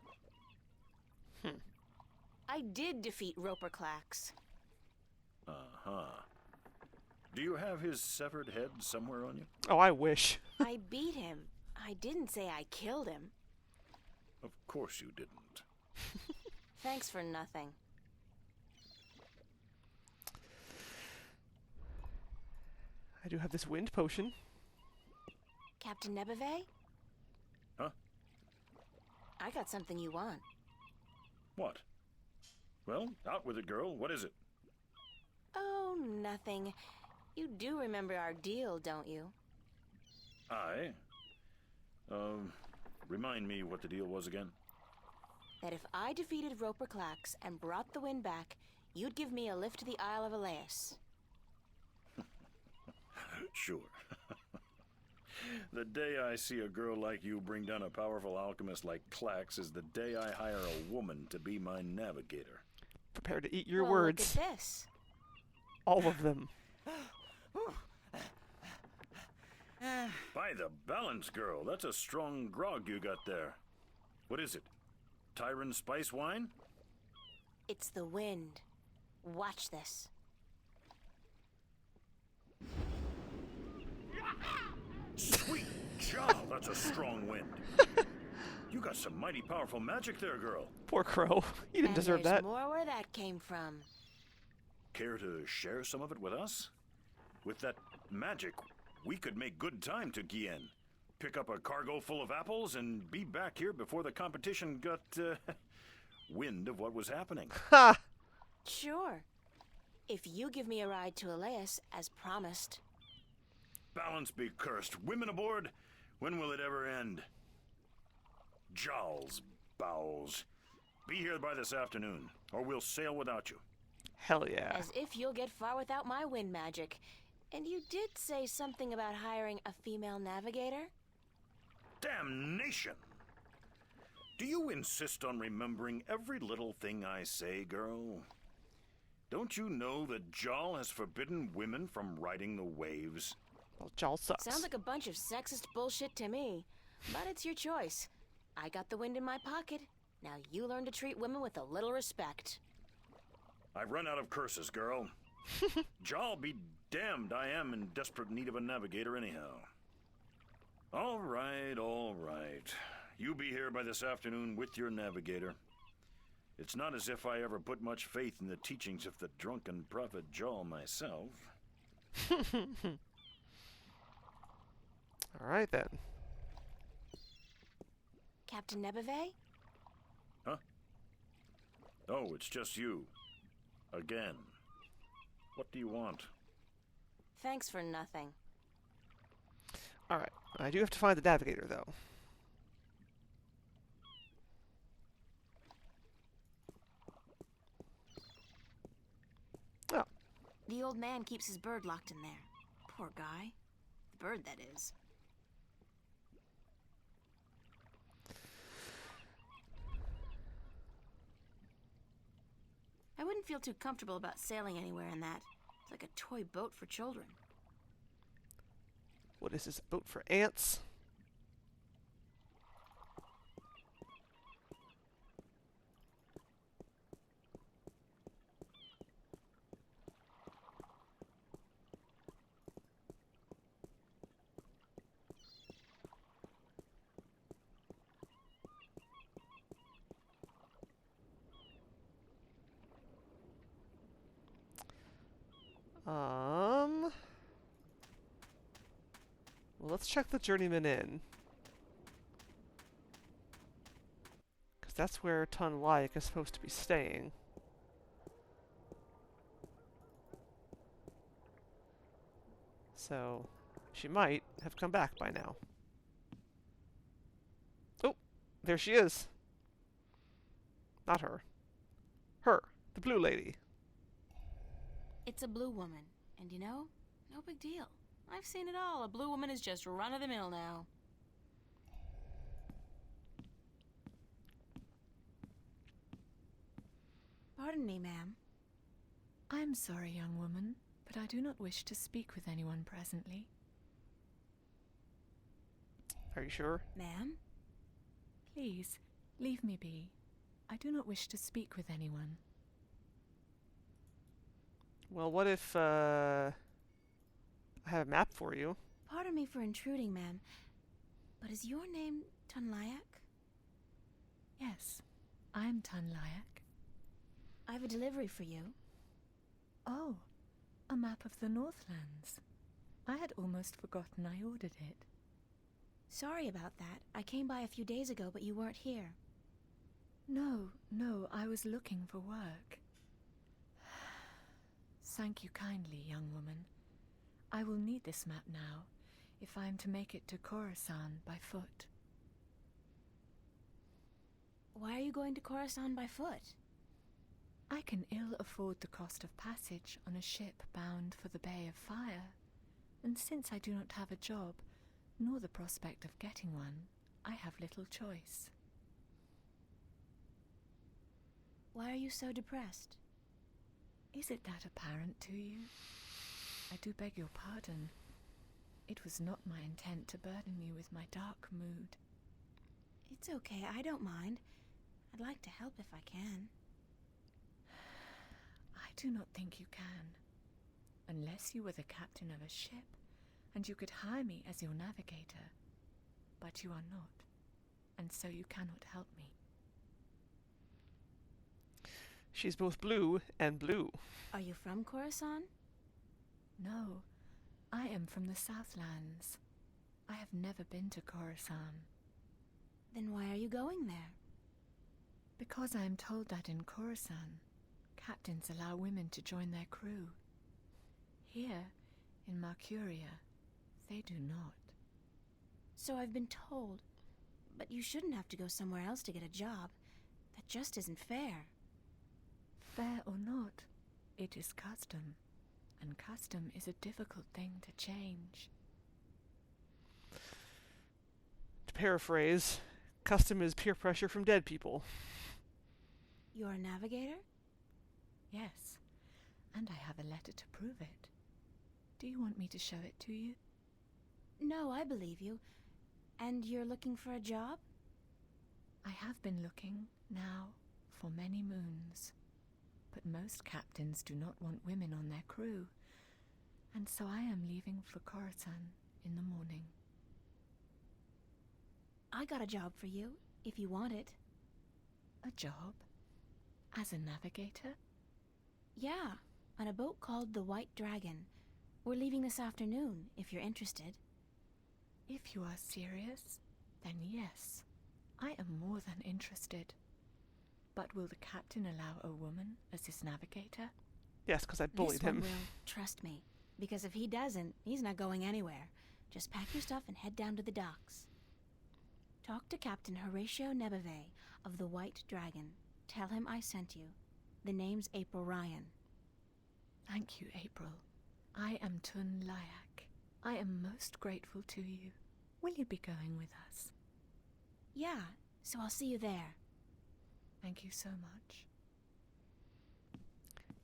I did defeat Roper Clax. Uh-huh. Do you have his severed head somewhere on you? Oh, I wish. I beat him. I didn't say I killed him. Of course you didn't. Thanks for nothing. I do have this wind potion. Captain Nebeve? Huh? I got something you want. What? Well, out with it, girl. What is it? Oh, nothing. You do remember our deal, don't you? I? Remind me what the deal was again? That if I defeated Roper Clax and brought the wind back, you'd give me a lift to the Isle of Elias. Sure. The day I see a girl like you bring down a powerful alchemist like Clax is the day I hire a woman to be my navigator. Prepare to eat your Well, words. Look at this. All of them. By the balance, girl, that's a strong grog you got there. What is it? Tyron spice wine? It's the wind. Watch this. Sweet job, that's a strong wind. You got some mighty powerful magic there, girl. Poor Crow. He didn't And deserve there's that. more where that came from. Care to share some of it with us? With that magic, we could make good time to Gien. Pick up a cargo full of apples and be back here before the competition got, wind of what was happening. Ha! Sure. If you give me a ride to Elias, as promised. Balance be cursed. Women aboard? When will it ever end? Jowls, bowels. Be here by this afternoon, or we'll sail without you. Hell yeah. As if you'll get far without my wind magic. And you did say something about hiring a female navigator? Damnation! Do you insist on remembering every little thing I say, girl? Don't you know that Jal has forbidden women from riding the waves? Well, Jal sucks. Sounds like a bunch of sexist bullshit to me. But it's your choice. I got the wind in my pocket. Now you learn to treat women with a little respect. I've run out of curses, girl. Jal be damned, I am in desperate need of a navigator anyhow. All right, all right. You be here by this afternoon with your navigator. It's not as if I ever put much faith in the teachings of the drunken prophet Jal myself. All right, then. Captain Nebeve? Huh? Oh, it's just you. Again. What do you want? Thanks for nothing. All right. I do have to find the navigator, though. Oh. The old man keeps his bird locked in there. Poor guy. The bird, that is. I wouldn't feel too comfortable about sailing anywhere in that. It's like a toy boat for children. What is this, a boat for ants? Well, let's check the Journeyman Inn. Because that's where Tun Layak is supposed to be staying. So, she might have come back by now. Oh, there she is. Not her. Her, the blue lady. It's a blue woman, and you know, no big deal. I've seen it all. A blue woman is just run-of-the-mill now. Pardon me, ma'am. I am sorry, young woman, but I do not wish to speak with anyone presently. Are you sure? Ma'am? Please, leave me be. I do not wish to speak with anyone. Well, what if, I have a map for you. Pardon me for intruding, ma'am, but is your name Tun Layak? Yes, I am Tun Layak. I have a delivery for you. Oh, a map of the Northlands. I had almost forgotten I ordered it. Sorry about that. I came by a few days ago, but you weren't here. No, I was looking for work. Thank you kindly, young woman. I will need this map now, if I am to make it to Khorasan by foot. Why are you going to Khorasan by foot? I can ill afford the cost of passage on a ship bound for the Bay of Fire, and since I do not have a job, nor the prospect of getting one, I have little choice. Why are you so depressed? Is it that apparent to you? I do beg your pardon. It was not my intent to burden you with my dark mood. It's okay, I don't mind. I'd like to help if I can. I do not think you can. Unless you were the captain of a ship, and you could hire me as your navigator. But you are not, and so you cannot help me. She's both blue and blue. Are you from Khorasan? No, I am from the Southlands. I have never been to Khorasan. Then why are you going there? Because I am told that in Khorasan, captains allow women to join their crew. Here, in Marcuria, they do not. So I've been told. But you shouldn't have to go somewhere else to get a job. That just isn't fair. Fair or not, it is custom, and custom is a difficult thing to change. To paraphrase, custom is peer pressure from dead people. You're a navigator? Yes, and I have a letter to prove it. Do you want me to show it to you? No, I believe you. And you're looking for a job? I have been looking, now, for many moons. But most captains do not want women on their crew, and so I am leaving for Khorasan in the morning. I got a job for you, if you want it. A job? As a navigator? Yeah, on a boat called the White Dragon. We're leaving this afternoon, if you're interested. If you are serious, then yes, I am more than interested. But will the captain allow a woman as his navigator? Yes, because I bullied This one him. will, trust me. Because if he doesn't, he's not going anywhere. Just pack your stuff and head down to the docks. Talk to Captain Horatio Nebeve of the White Dragon. Tell him I sent you. The name's April Ryan. Thank you, April. I am Tun Layak. I am most grateful to you. Will you be going with us? Yeah, so I'll see you there. Thank you so much.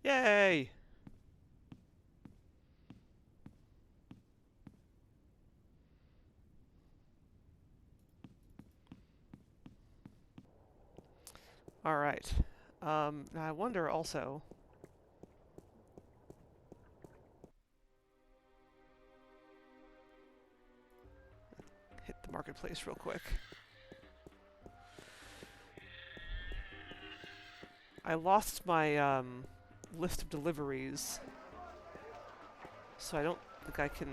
Yay! All right. I wonder also. Hit the marketplace real quick. I lost my list of deliveries. So I don't think I can...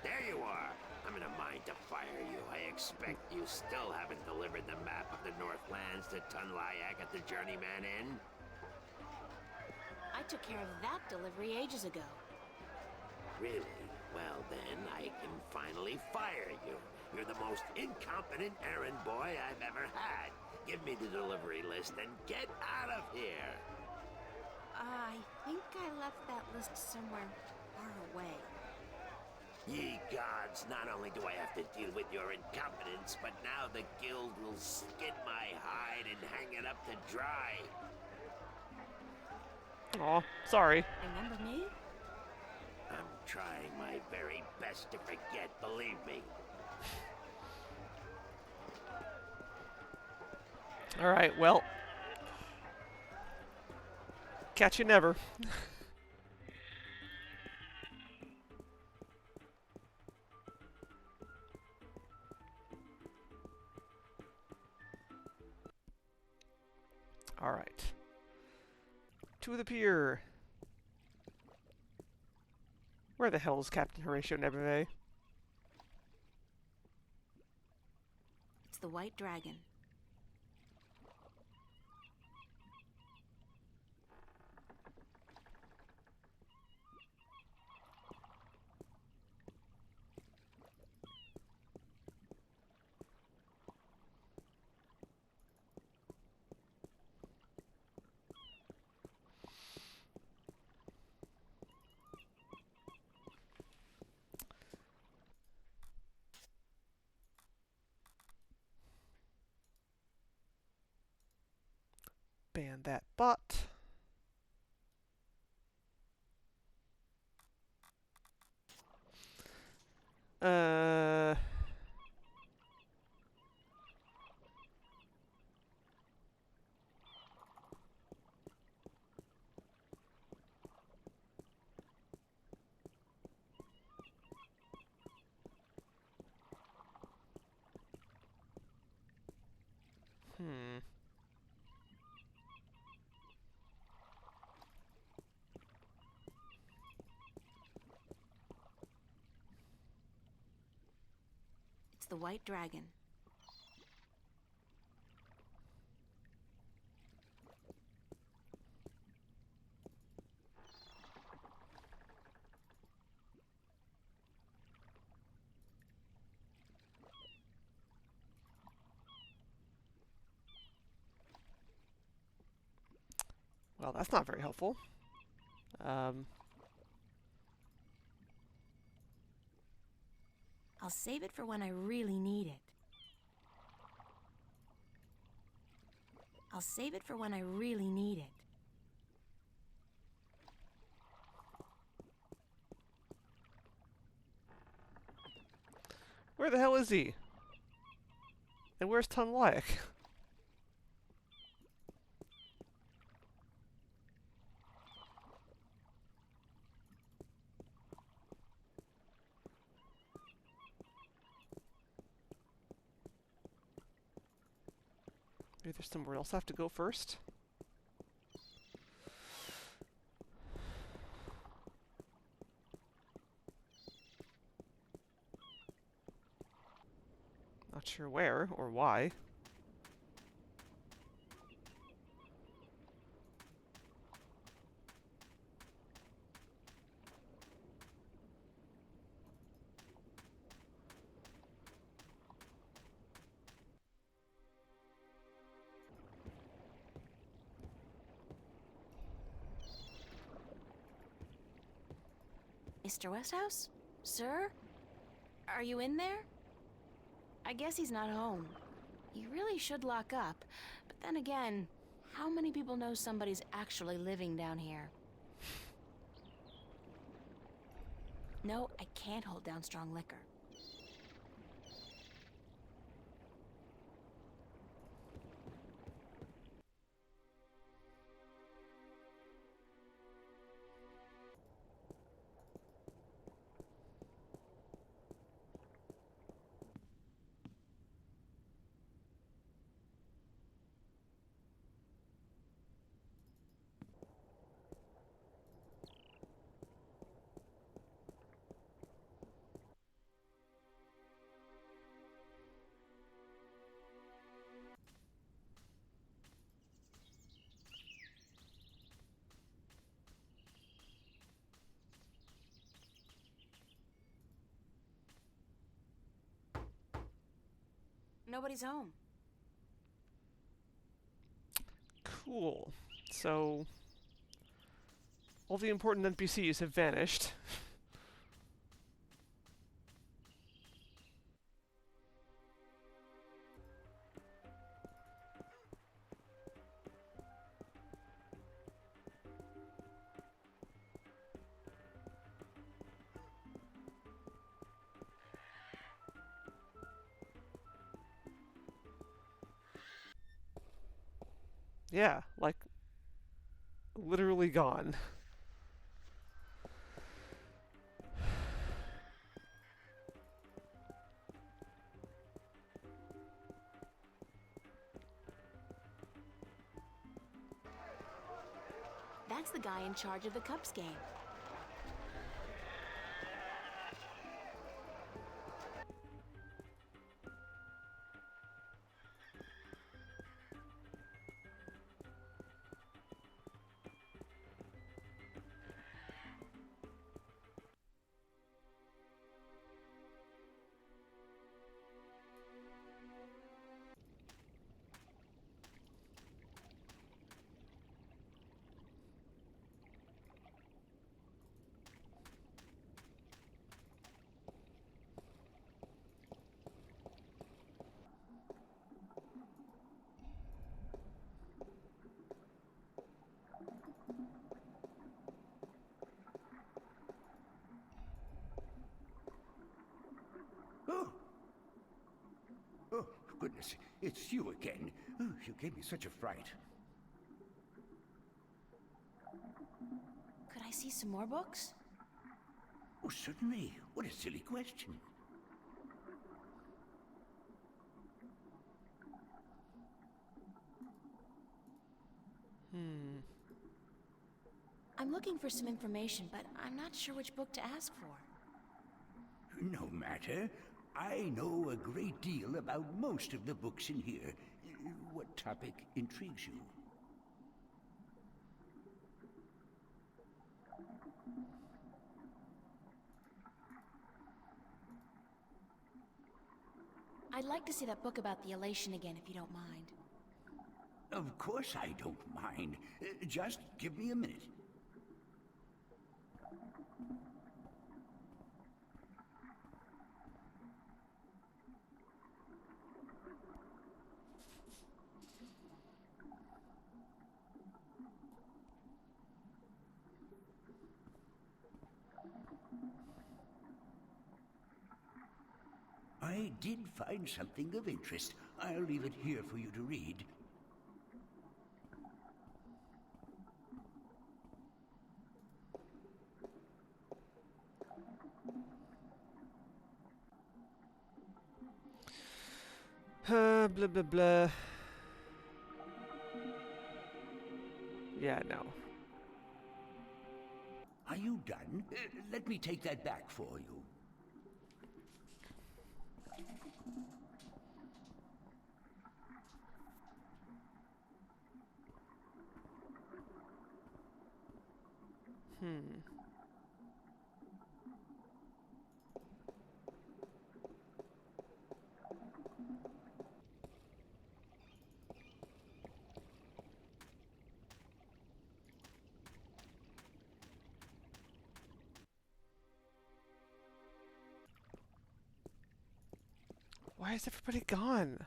There you are. I'm in a mind to fire you. I expect you still haven't delivered the map of the Northlands to Tunlayak at the Journeyman Inn. I took care of that delivery ages ago. Really? Well then, I can finally fire you. You're the most incompetent errand boy I've ever had. Give me the delivery list and get out of here. I think I left that list somewhere far away. Ye gods, not only do I have to deal with your incompetence, but now the guild will skin my hide and hang it up to dry. Aw, sorry. Remember me? I'm trying my very best to forget, believe me. Alright, well. Catch you never. Alright. To the pier. Where the hell is Captain Horatio Neverway? It's the White Dragon. Ban that bot. Uh... Hmm. It's the White Dragon. Well, that's not very helpful. I'll save it for when I really need it. I'll save it for when I really need it. Where the hell is he? And where's Tunlayak? Maybe there's somewhere else I have to go first? Not sure where or why. Mr. Westhouse? Sir? Are you in there? I guess he's not home. You really should lock up. But then again, how many people know somebody's actually living down here? No, I can't hold down strong liquor. Nobody's home. Cool. So, all the important NPCs have vanished. Yeah, like, literally gone. That's the guy in charge of the Cups game. Oh. Oh, goodness, it's you again. Oh, you gave me such a fright. Could I see some more books? Oh, certainly. What a silly question. I'm looking for some information, but I'm not sure which book to ask for. No matter. I know a great deal about most of the books in here. What topic intrigues you? I'd like to see that book about the elation again, if you don't mind. Of course I don't mind. Just give me a minute. I did find something of interest. I'll leave it here for you to read. Blah blah blah. Yeah, no. Are you done? Let me take that back for you. Why is everybody gone?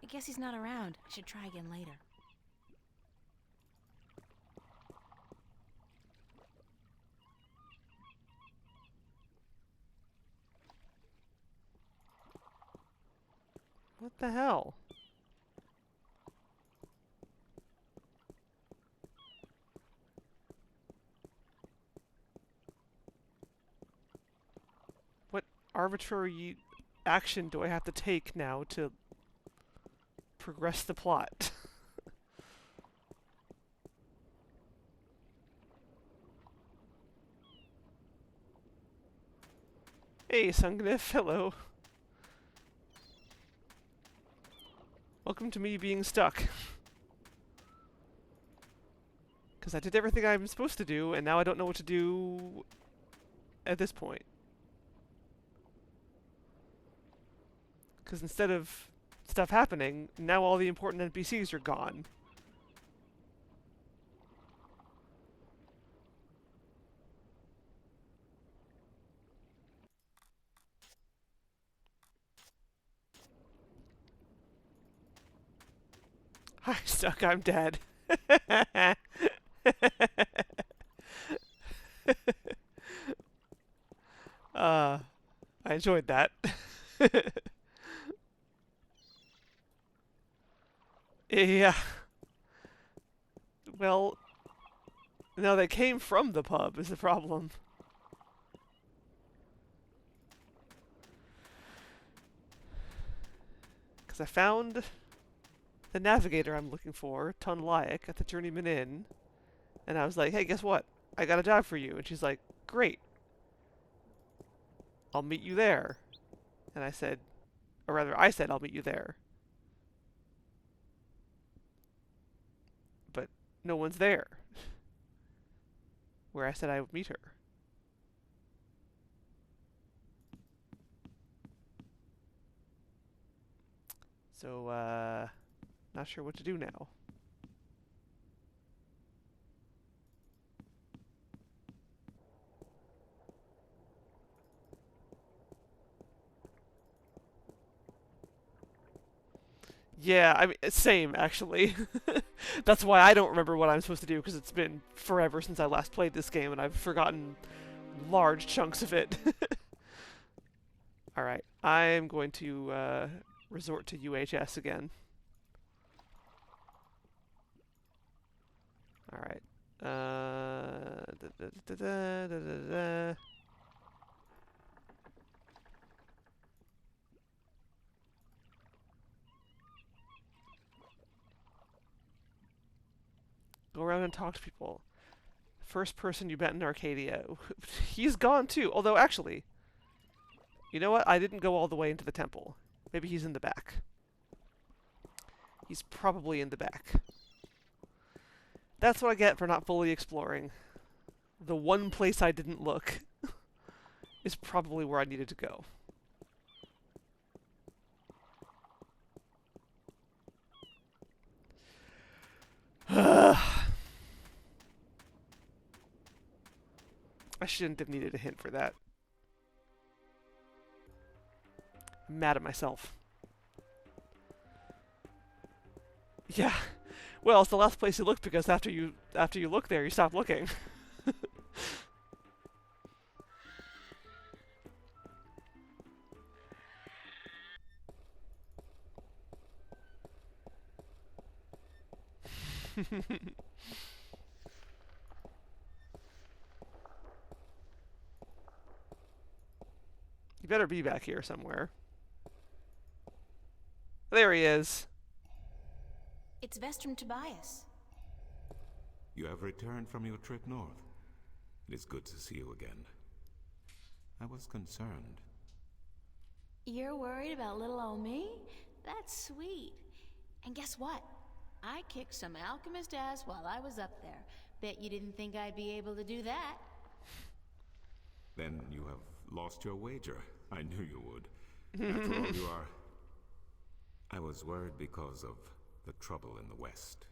I guess he's not around. I should try again later. What the hell? What arbitrary action do I have to take now to progress the plot? Hey, Sungnif, hello. Welcome to me being stuck. Because I did everything I'm supposed to do, and now I don't know what to do at this point. Because instead of stuff happening, now all the important NPCs are gone. I suck, I'm dead. I enjoyed that. Yeah. Well, no, they came from the pub is the problem. Because I found the navigator I'm looking for, Tun Layak, at the Journeyman Inn. And I was like, hey, guess what? I got a job for you. And she's like, great. I'll meet you there. And I said, or rather, I said, I'll meet you there. But no one's there. Where I said I would meet her. So, not sure what to do now. Yeah, I mean, same, actually. That's why I don't remember what I'm supposed to do, because it's been forever since I last played this game, and I've forgotten large chunks of it. Alright, I'm going to resort to UHS again. Alright. Go around and talk to people. First person you met in Arcadia. He's gone too. Although, actually, you know what? I didn't go all the way into the temple. Maybe he's in the back. He's probably in the back. That's what I get for not fully exploring. The one place I didn't look is probably where I needed to go. I shouldn't have needed a hint for that. I'm mad at myself. Yeah. Well, it's the last place you look because after you look there, you stop looking. You better be back here somewhere. There he is. It's Vestrum Tobias. You have returned from your trip north. It is good to see you again. I was concerned. You're worried about little old me? That's sweet. And guess what? I kicked some alchemist ass while I was up there. Bet you didn't think I'd be able to do that. Then you have lost your wager. I knew you would. After all, you are... I was worried because of the trouble in the West.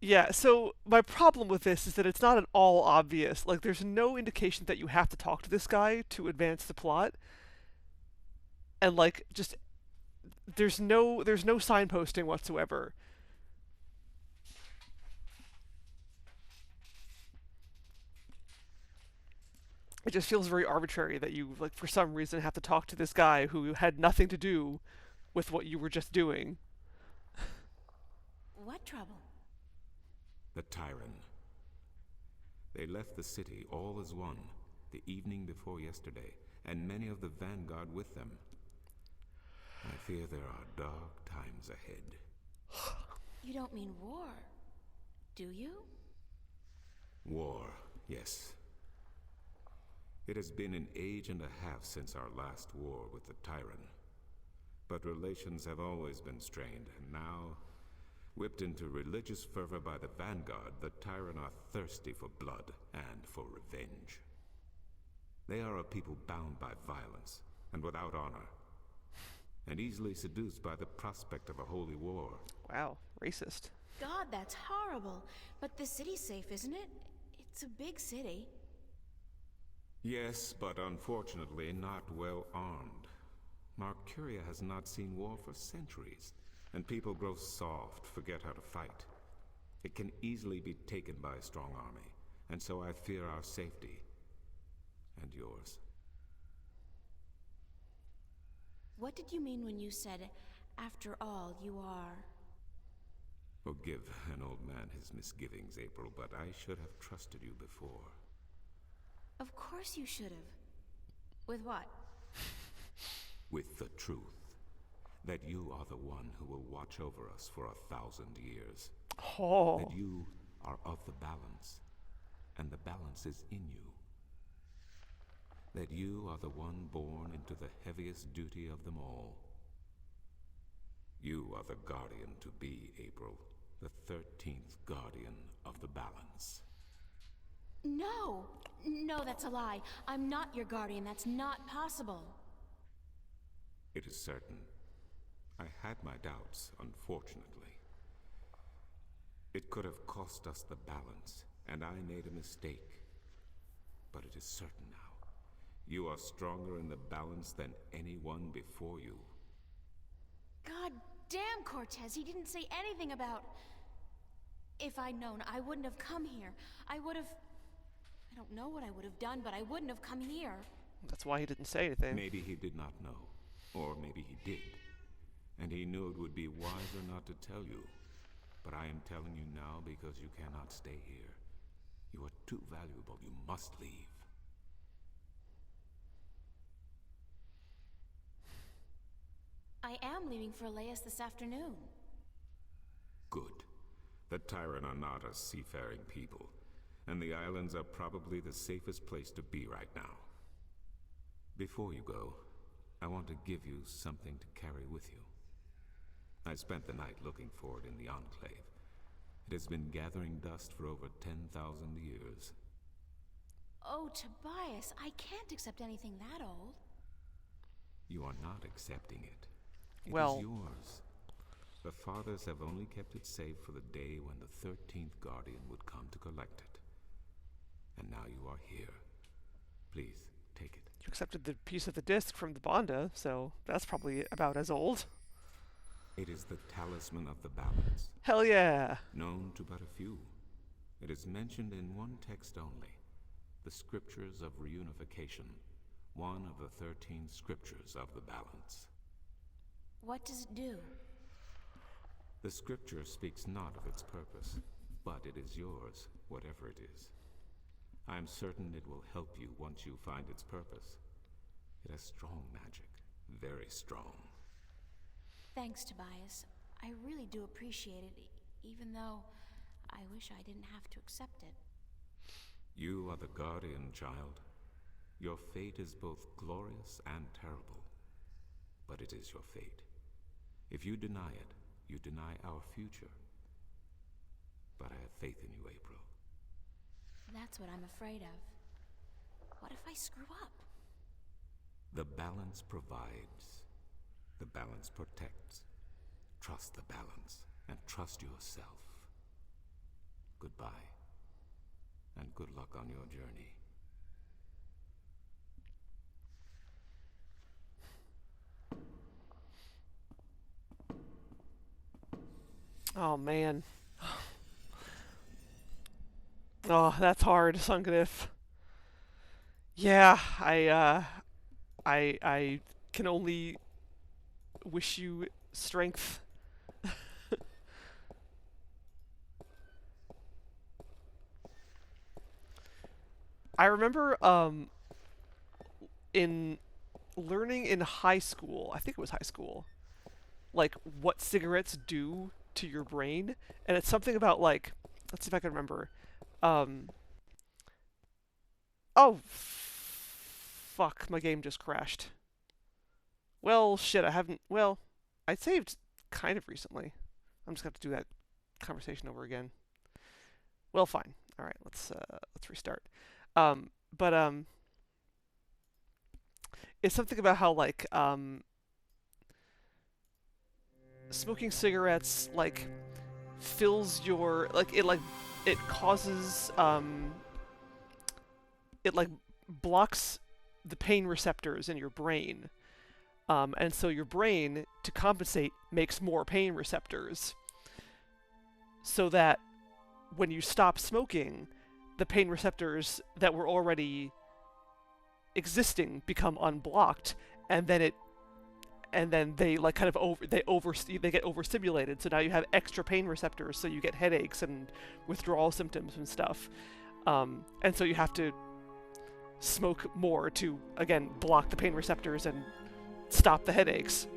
Yeah, so my problem with this is that it's not at all obvious. Like, there's no indication that you have to talk to this guy to advance the plot. And, like, just... There's no signposting whatsoever. It just feels very arbitrary that you, like, for some reason have to talk to this guy who had nothing to do with what you were just doing. What trouble? The Tyrant. They left the city all as one, the evening before yesterday, and many of the vanguard with them. I fear there are dark times ahead. You don't mean war, do you? War, yes. It has been an age and a half since our last war with the Tyrant. But relations have always been strained, and now Whipped into religious fervor by the vanguard, the Tyran are thirsty for blood and for revenge. They are a people bound by violence and without honor, and easily seduced by the prospect of a holy war. Wow, racist. God, that's horrible. But the city's safe, isn't it? It's a big city. Yes, but unfortunately not well armed. Marcuria has not seen war for centuries, and people grow soft, forget how to fight. It can easily be taken by a strong army, and so I fear our safety. And yours. What did you mean when you said, after all, you are... Forgive an old man his misgivings, April, but I should have trusted you before. Of course you should have. With what? With the truth. That you are the one who will watch over us for 1,000 years. Oh. That you are of the balance, and the balance is in you. That you are the one born into the heaviest duty of them all. You are the guardian to be, April, the 13th guardian of the balance. No! No, that's a lie. I'm not your guardian. That's not possible. It is certain. I had my doubts, unfortunately. It could have cost us the balance, and I made a mistake. But it is certain now. You are stronger in the balance than anyone before you. God damn, Cortez, he didn't say anything about... If I'd known, I wouldn't have come here. I would have... I don't know what I would have done, but I wouldn't have come here. That's why he didn't say anything. Maybe he did not know. Or maybe he did. And he knew it would be wiser not to tell you. But I am telling you now because you cannot stay here. You are too valuable. You must leave. I am leaving for Elias this afternoon. Good. The Tyran are not a seafaring people, and the islands are probably the safest place to be right now. Before you go, I want to give you something to carry with you. I spent the night looking for it in the Enclave. It has been gathering dust for over 10,000 years. Oh, Tobias, I can't accept anything that old. You are not accepting it. It Well- is yours. The Fathers have only kept it safe for the day when the 13th Guardian would come to collect it. And now you are here. Please, take it. You accepted the piece of the disc from the Bonda, so that's probably about as old. It is the talisman of the balance, Hell yeah! known to but a few. It is mentioned in one text only, the Scriptures of Reunification, one of the 13 Scriptures of the balance. What does it do? The Scripture speaks not of its purpose, but it is yours, whatever it is. I am certain it will help you once you find its purpose. It has strong magic, very strong. Thanks, Tobias. I really do appreciate it, even though I wish I didn't have to accept it. You are the guardian, child. Your fate is both glorious and terrible. But it is your fate. If you deny it, you deny our future. But I have faith in you, April. That's what I'm afraid of. What if I screw up? The balance provides. The balance protects. Trust the balance, and trust yourself. Goodbye, and good luck on your journey. Oh man. Oh, that's hard, Sungnif. Yeah, I can only wish you strength. I remember in learning in high school, I think it was high school, like what cigarettes do to your brain, and it's something about like, let's see if I can remember. Oh, fuck, my game just crashed. Well, shit, I saved kind of recently. I'm just gonna have to do that conversation over again. Well, fine. All right, let's restart. But it's something about how like smoking cigarettes like fills your it causes it like blocks the pain receptors in your brain. And so your brain, to compensate, makes more pain receptors. So that when you stop smoking, the pain receptors that were already existing become unblocked, and then they like kind of they get overstimulated. So now you have extra pain receptors, so you get headaches and withdrawal symptoms and stuff. And so you have to smoke more to again block the pain receptors and stop the headaches.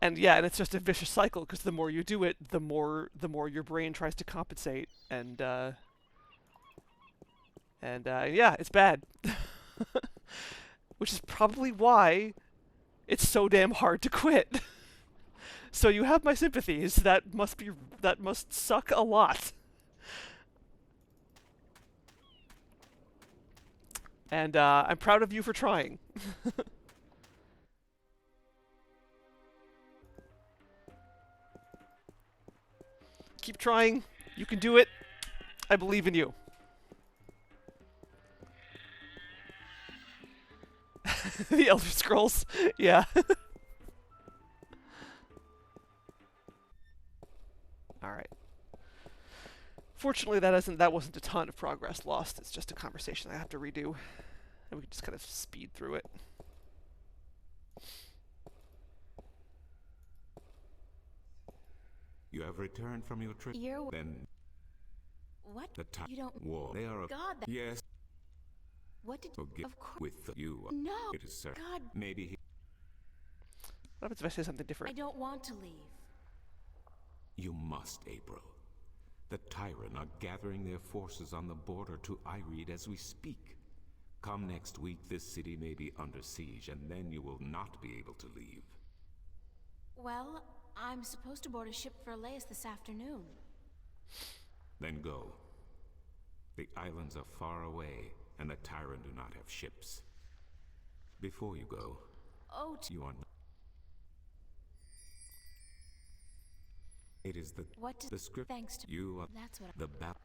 And yeah, and it's just a vicious cycle, because the more you do it, the more your brain tries to compensate, and yeah, it's bad. Which is probably why it's so damn hard to quit. So you have my sympathies. That must suck a lot. And I'm proud of you for trying. Keep trying. You can do it. I believe in you. The Elder Scrolls. Yeah. Alright. Fortunately, that wasn't a ton of progress lost. It's just a conversation I have to redo. And we can just kind of speed through it. You have returned from your trip. Then What? the time You don't... war. They are God, that... yes. What did... Forget Of course... with you. No! It is sir. God... Maybe he... What happens if I say something I different? don't want to leave. You must, April. The Tyrant are gathering their forces on the border to Ireed as we speak. Come next week, this city may be under siege, and then you will not be able to leave. Well, I'm supposed to board a ship for Elias this afternoon. Then go. The islands are far away, and the Tyrant do not have ships. Before you go, Oh, you are not... It is the script. Thanks to... You are That's what the battle.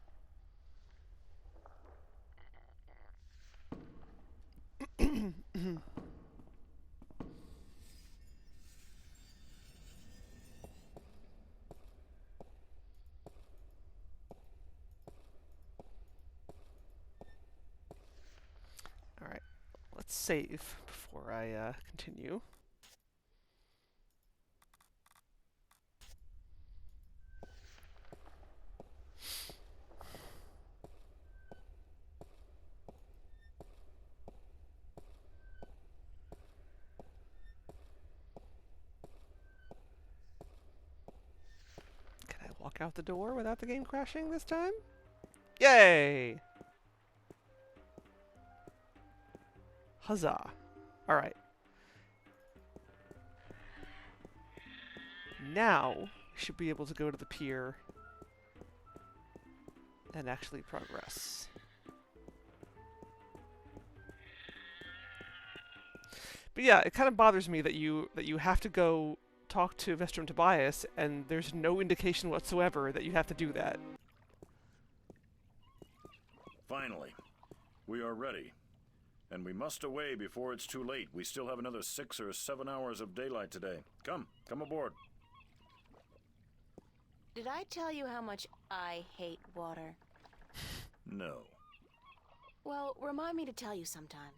Alright. Let's save before I continue. Walk out the door without the game crashing this time? Yay! Huzzah. Alright. Now, we should be able to go to the pier and actually progress. But yeah, it kind of bothers me that you have to go talk to Vestrum Tobias, and there's no indication whatsoever that you have to do that. Finally, we are ready. And we must away before it's too late. We still have another 6 or 7 hours of daylight today. Come aboard. Did I tell you how much I hate water? No. Well, remind me to tell you sometime.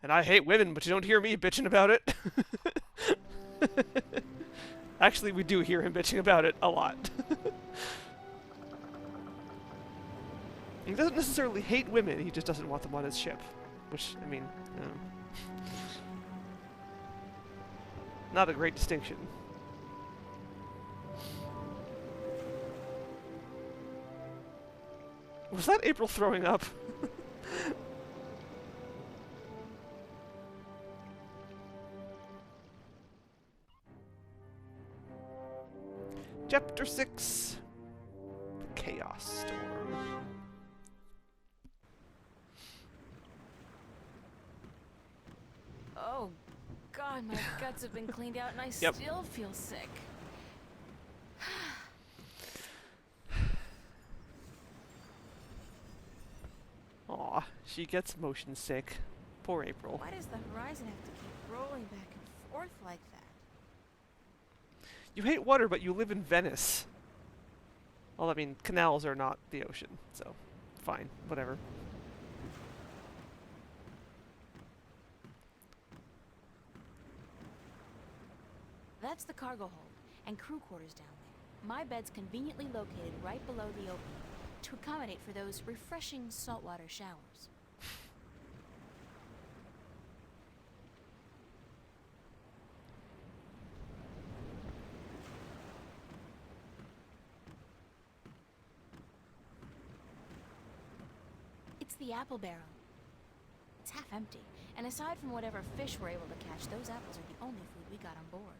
And I hate women, but you don't hear me bitching about it. Actually, we do hear him bitching about it a lot. He doesn't necessarily hate women, he just doesn't want them on his ship. Which, I mean, not a great distinction. Was that April throwing up? Chapter 6. The Chaos Storm. Oh, God, my guts have been cleaned out and I Yep. still feel sick. Aw, she gets motion sick. Poor April. Why does the horizon have to keep rolling back and forth like that? You hate water, but you live in Venice. Well, I mean, canals are not the ocean, so fine, whatever. That's the cargo hold and crew quarters down there. My bed's conveniently located right below the opening to accommodate for those refreshing saltwater showers. It's the apple barrel. It's half empty, and aside from whatever fish we're able to catch, those apples are the only food we got on board.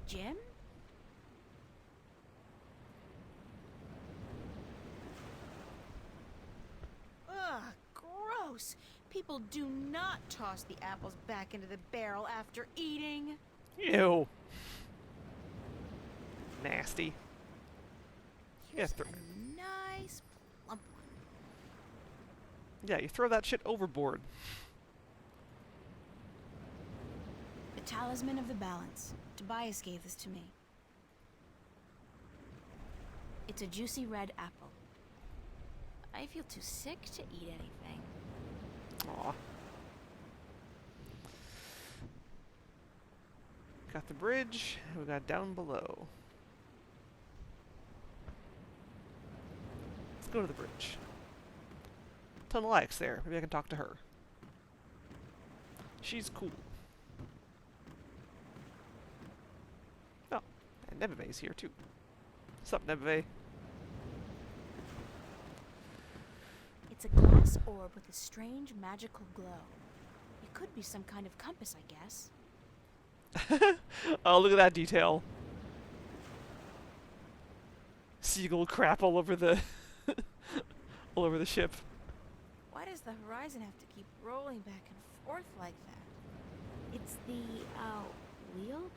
Jim? Ugh, gross! People do not toss the apples back into the barrel after eating. Ew. Nasty. Yeah, A nice plump one. yeah, you throw that shit overboard. The Talisman of the Balance. Tobias gave this to me. It's a juicy red apple. I feel too sick to eat anything. Aw. Got the bridge, and we got down below. Let's go to the bridge. Tunlaik's there. Maybe I can talk to her. She's cool. Oh, and Nebeve's here too. What's up, Nebeve? It's a glass orb with a strange magical glow. It could be some kind of compass, I guess. Oh, look at that detail. Seagull crap all over the all over the ship. Why does the horizon have to keep rolling back and forth like that? It's the, wheel?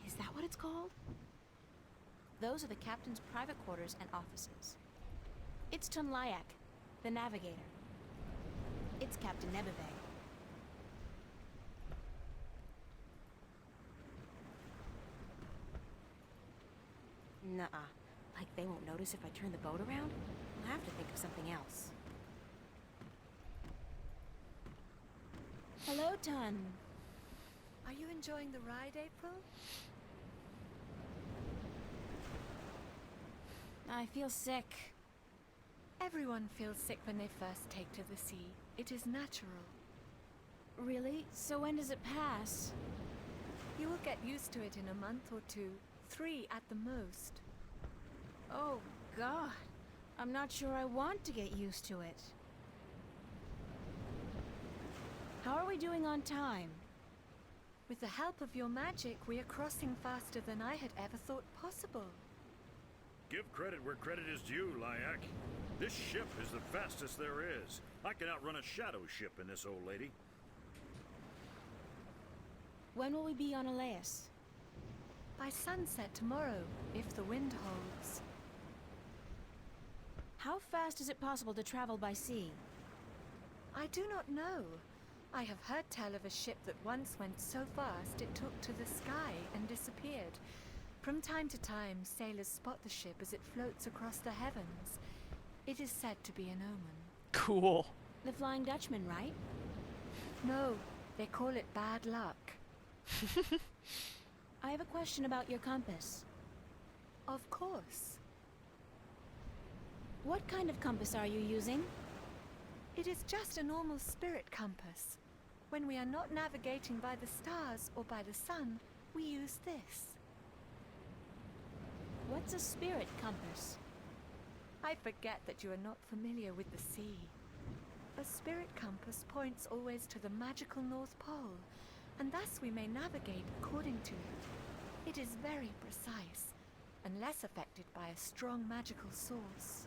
Is that what it's called? Those are the captain's private quarters and offices. It's Tunlayak, the navigator. It's Captain Nebeve. Nuh-uh. Like they won't notice if I turn the boat around? I'll have to think of something else. Hello, Tun. Are you enjoying the ride, April? I feel sick. Everyone feels sick when they first take to the sea. It is natural. Really? So when does it pass? You will get used to it in a month or two. 3 at the most. Oh, God. I'm not sure I want to get used to it. How are we doing on time? With the help of your magic, we are crossing faster than I had ever thought possible. Give credit where credit is due, Lyak. This ship is the fastest there is. I can outrun a shadow ship in this old lady. When will we be on Elias? By sunset tomorrow, if the wind holds. How fast is it possible to travel by sea? I do not know. I have heard tell of a ship that once went so fast it took to the sky and disappeared. From time to time, sailors spot the ship as it floats across the heavens. It is said to be an omen. Cool. The Flying Dutchman, right? No, they call it bad luck. I have a question about your compass. Of course. What kind of compass are you using? It is just a normal spirit compass. When we are not navigating by the stars or by the sun, we use this. What's a spirit compass? I forget that you are not familiar with the sea. A spirit compass points always to the magical North Pole, and thus we may navigate according to it. It is very precise, and less affected by a strong magical source.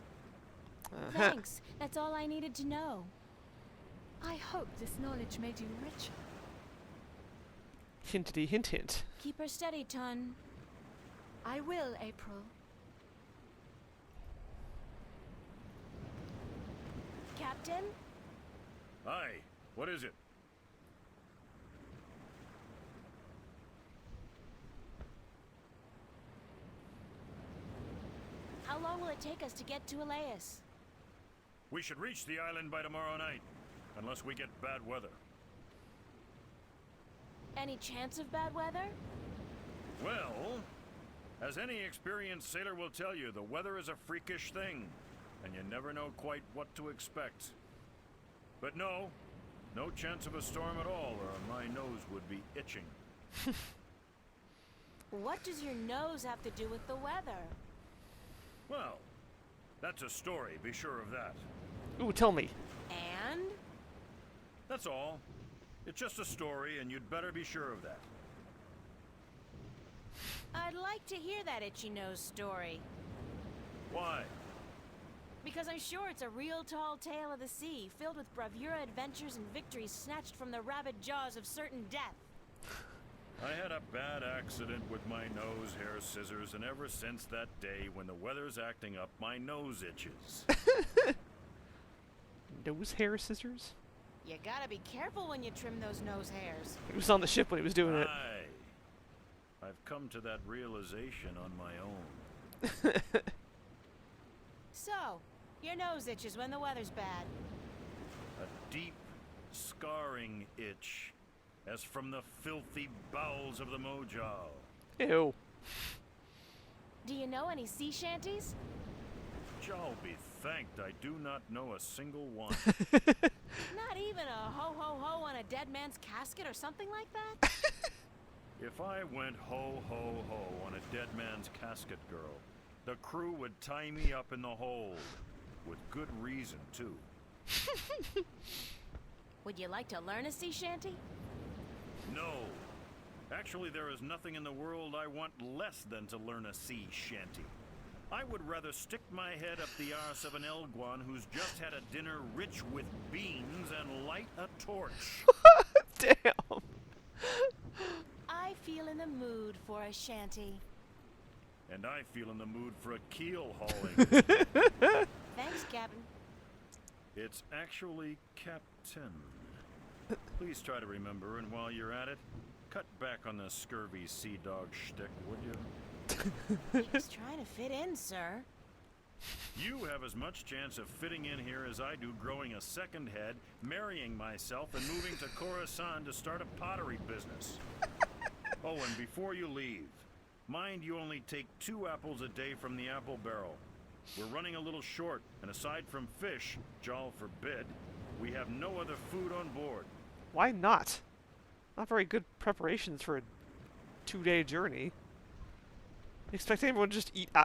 Thanks. That's all I needed to know. I hope this knowledge made you richer. Hintity hint hint. Keep her steady, Tun. I will, April. Captain? Hi, what is it? How long will it take us to get to Elias? We should reach the island by tomorrow night, unless we get bad weather. Any chance of bad weather? Well, as any experienced sailor will tell you, the weather is a freakish thing, and you never know quite what to expect. But no chance of a storm at all, or my nose would be itching. What does your nose have to do with the weather? Well, that's a story, be sure of that. Ooh, tell me. And? That's all. It's just a story, and you'd better be sure of that. I'd like to hear that itchy nose story. Why? Because I'm sure it's a real tall tale of the sea, filled with bravura adventures and victories snatched from the rabid jaws of certain death. I had a bad accident with my nose hair scissors, and ever since that day, when the weather's acting up, my nose itches. Nose hair scissors? You gotta be careful when you trim those nose hairs. He was on the ship when he was doing it. I've come to that realization on my own. So, your nose itches when the weather's bad. A deep, scarring itch, as from the filthy bowels of the Mojal. Ew. Do you know any sea shanties? Jal be thanked I do not know a single one. Not even a ho-ho-ho on a dead man's casket or something like that? If I went ho-ho-ho on a dead man's casket, girl, the crew would tie me up in the hold. With good reason, too. Would you like to learn a sea shanty? No. Actually, there is nothing in the world I want less than to learn a sea shanty. I would rather stick my head up the arse of an Elguan who's just had a dinner rich with beans and light a torch. Damn. I feel in the mood for a shanty. And I feel in the mood for a keel hauling. Thanks, Captain. It's actually Captain. Please try to remember, and while you're at it, cut back on the scurvy sea dog shtick, would you? Just trying to fit in, sir. You have as much chance of fitting in here as I do growing a second head, marrying myself, and moving to Coruscant to start a pottery business. Oh, and before you leave, mind you only take 2 apples a day from the apple barrel. We're running a little short, and aside from fish, Jal forbid, we have no other food on board. Why not? Not very good preparations for a 2-day journey. Expecting everyone to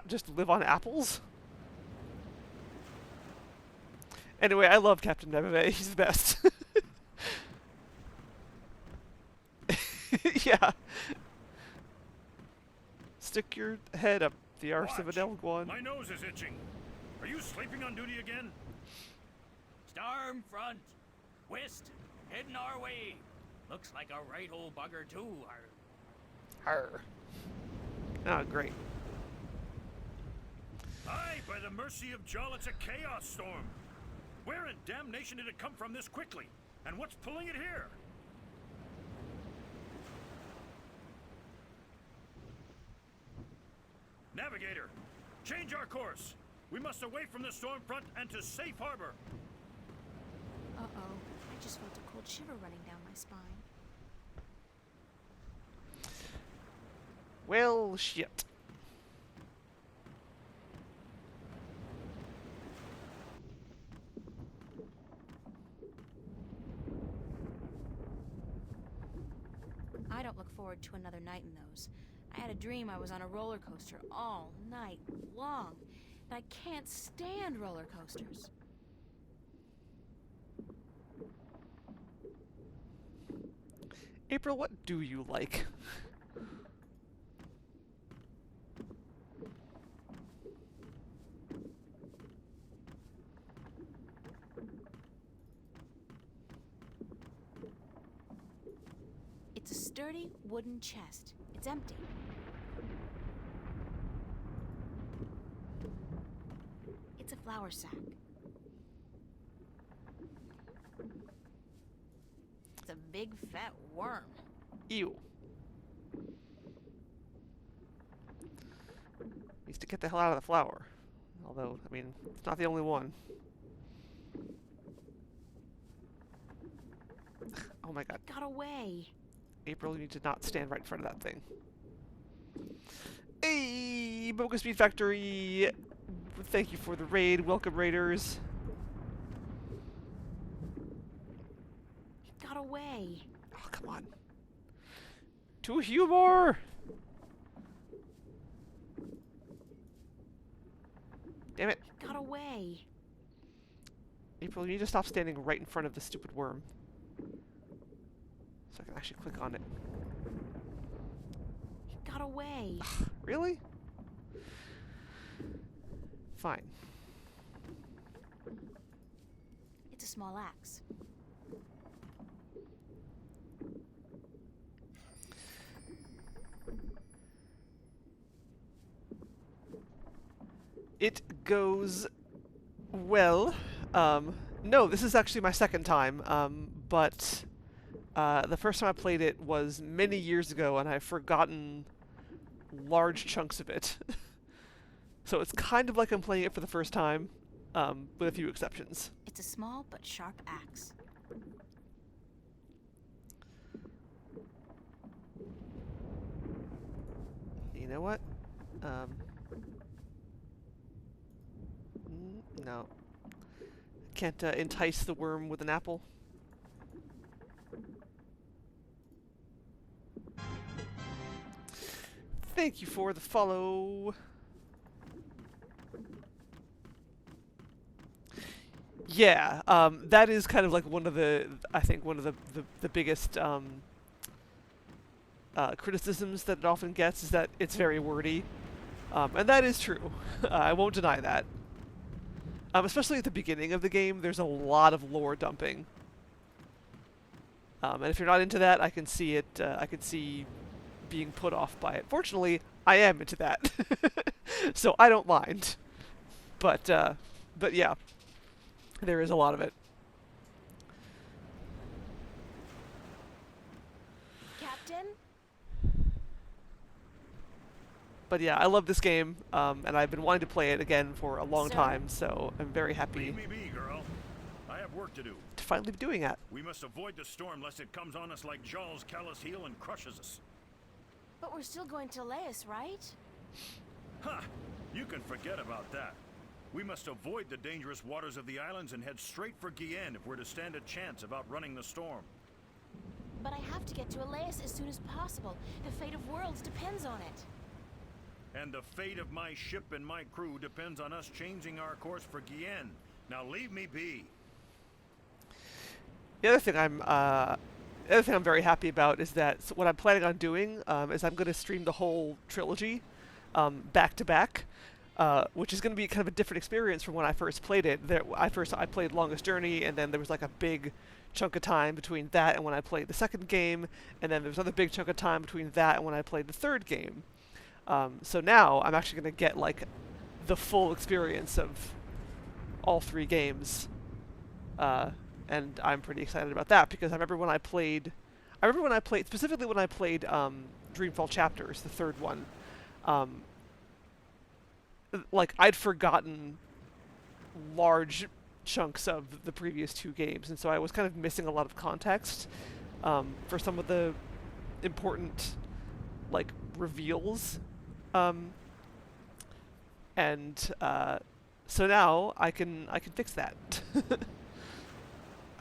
just live on apples? Anyway, I love Captain Nebeve. He's the best. Yeah. Stick your head up the arse of an Elguan. My nose is itching. Are you sleeping on duty again? Storm front. West. Heading our way. Looks like a right old bugger, too. Arr. Oh, great. Aye, by the mercy of Jal, it's a chaos storm. Where in damnation did it come from this quickly? And what's pulling it here? Navigator, change our course. We must away from the storm front and to safe harbor. Uh-oh. I just felt a cold shiver running down my spine. Well, shit. I don't look forward to another night in those. I had a dream I was on a roller coaster all night long, and I can't stand roller coasters. April, what do you like? It's a sturdy wooden chest. It's empty. It's a flour sack. It's a big fat worm. Ew. Needs to get the hell out of the flour. Although, I mean, it's not the only one. Oh my god. Got away. April, you need to not stand right in front of that thing. Hey, Boca Speed Factory! Thank you for the raid. Welcome, raiders. It got away. Oh, come on. To humor! Damn it. It got away. April, you need to stop standing right in front of the stupid worm. So I can actually click on it. It got away. Really? Fine. It's a small axe. It goes well. No, this is actually my second time, but the first time I played it was many years ago, and I've forgotten large chunks of it. So it's kind of like I'm playing it for the first time, with a few exceptions. It's a small but sharp axe. You know what? No. Can't entice the worm with an apple. Thank you for the follow. Yeah, that is kind of like one of the, I think one of the biggest criticisms that it often gets is that it's very wordy. And that is true. I won't deny that. Especially at the beginning of the game, there's a lot of lore dumping. And if you're not into that, I can see it. I can see being put off by it. Fortunately, I am into that, so I don't mind. But yeah, there is a lot of it. Captain? But yeah, I love this game, and I've been wanting to play it again for a long Sir? time, so I'm very happy Leave me be, girl. I have work to do. to finally be doing that. We must avoid the storm lest it comes on us like Jaw's callous heel and crushes us. But we're still going to Laos, right? Ha! You can forget about that. We must avoid the dangerous waters of the islands and head straight for Guyenne if we're to stand a chance of outrunning the storm. But I have to get to Elias as soon as possible. The fate of worlds depends on it. And the fate of my ship and my crew depends on us changing our course for Guyenne. Now leave me be. The other thing I'm very happy about is that what I'm planning on doing is I'm going to stream the whole trilogy back to back, which is going to be kind of a different experience from when I first played it. I played Longest Journey, and then there was like a big chunk of time between that and when I played the second game, and then there was another big chunk of time between that and when I played the third game. So now I'm actually going to get like the full experience of all three games. And I'm pretty excited about that because I remember when I played, specifically when I played Dreamfall Chapters, the third one, like I'd forgotten large chunks of the previous two games, and so I was kind of missing a lot of context for some of the important like reveals, and so now I can fix that.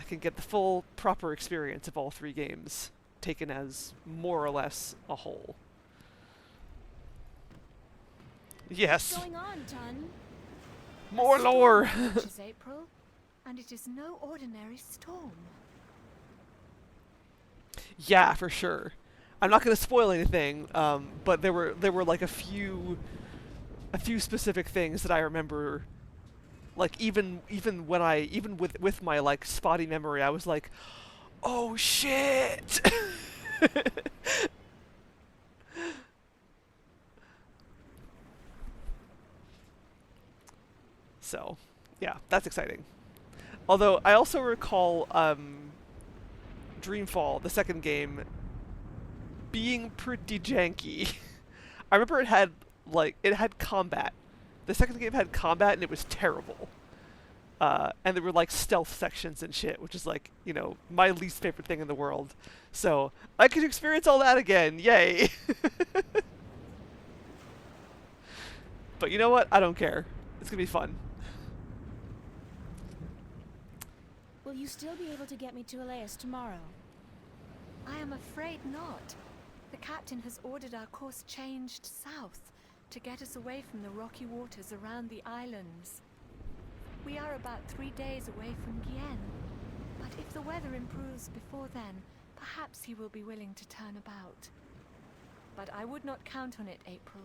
I can get the full, proper experience of all three games, taken as more or less a whole. Yes. What's going on, Tun? More lore. Approaches April, and it is no ordinary storm. Yeah, for sure. I'm not going to spoil anything, but there were like a few specific things that I remember. Like even when even with my like spotty memory, I was like, oh shit. So, yeah, that's exciting. Although I also recall Dreamfall, the second game, being pretty janky. I remember it had combat. The second game had combat and it was terrible. And there were like stealth sections and shit, which is like, my least favorite thing in the world. So I could experience all that again. Yay! But you know what? I don't care. It's gonna be fun. Will you still be able to get me to Elias tomorrow? I am afraid not. The captain has ordered our course changed south to get us away from the rocky waters around the islands. We are about 3 days away from Gien, but if the weather improves before then, perhaps he will be willing to turn about. But I would not count on it, April.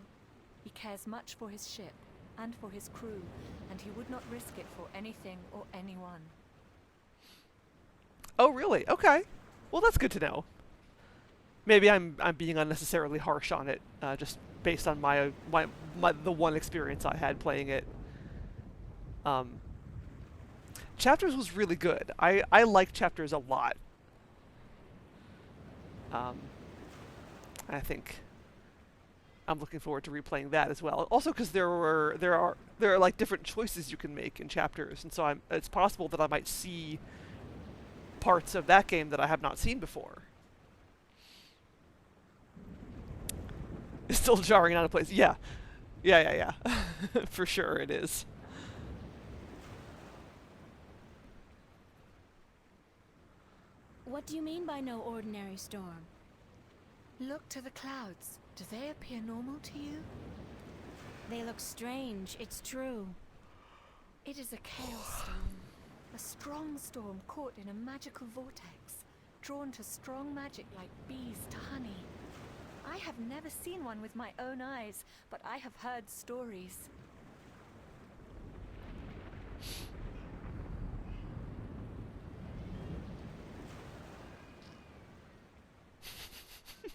He cares much for his ship and for his crew, and he would not risk it for anything or anyone. Oh, really? Okay. Well, that's good to know. Maybe I'm being unnecessarily harsh on it, just based on my the one experience I had playing it. Chapters was really good. I like Chapters a lot. I think I'm looking forward to replaying that as well. Also, because there are like different choices you can make in Chapters, and so it's possible that I might see parts of that game that I have not seen before. It's still jarring out of place. Yeah. For sure it is. What do you mean by no ordinary storm? Look to the clouds. Do they appear normal to you? They look strange, it's true. It is a chaos storm. A strong storm caught in a magical vortex, drawn to strong magic like bees to honey. I have never seen one with my own eyes, but I have heard stories.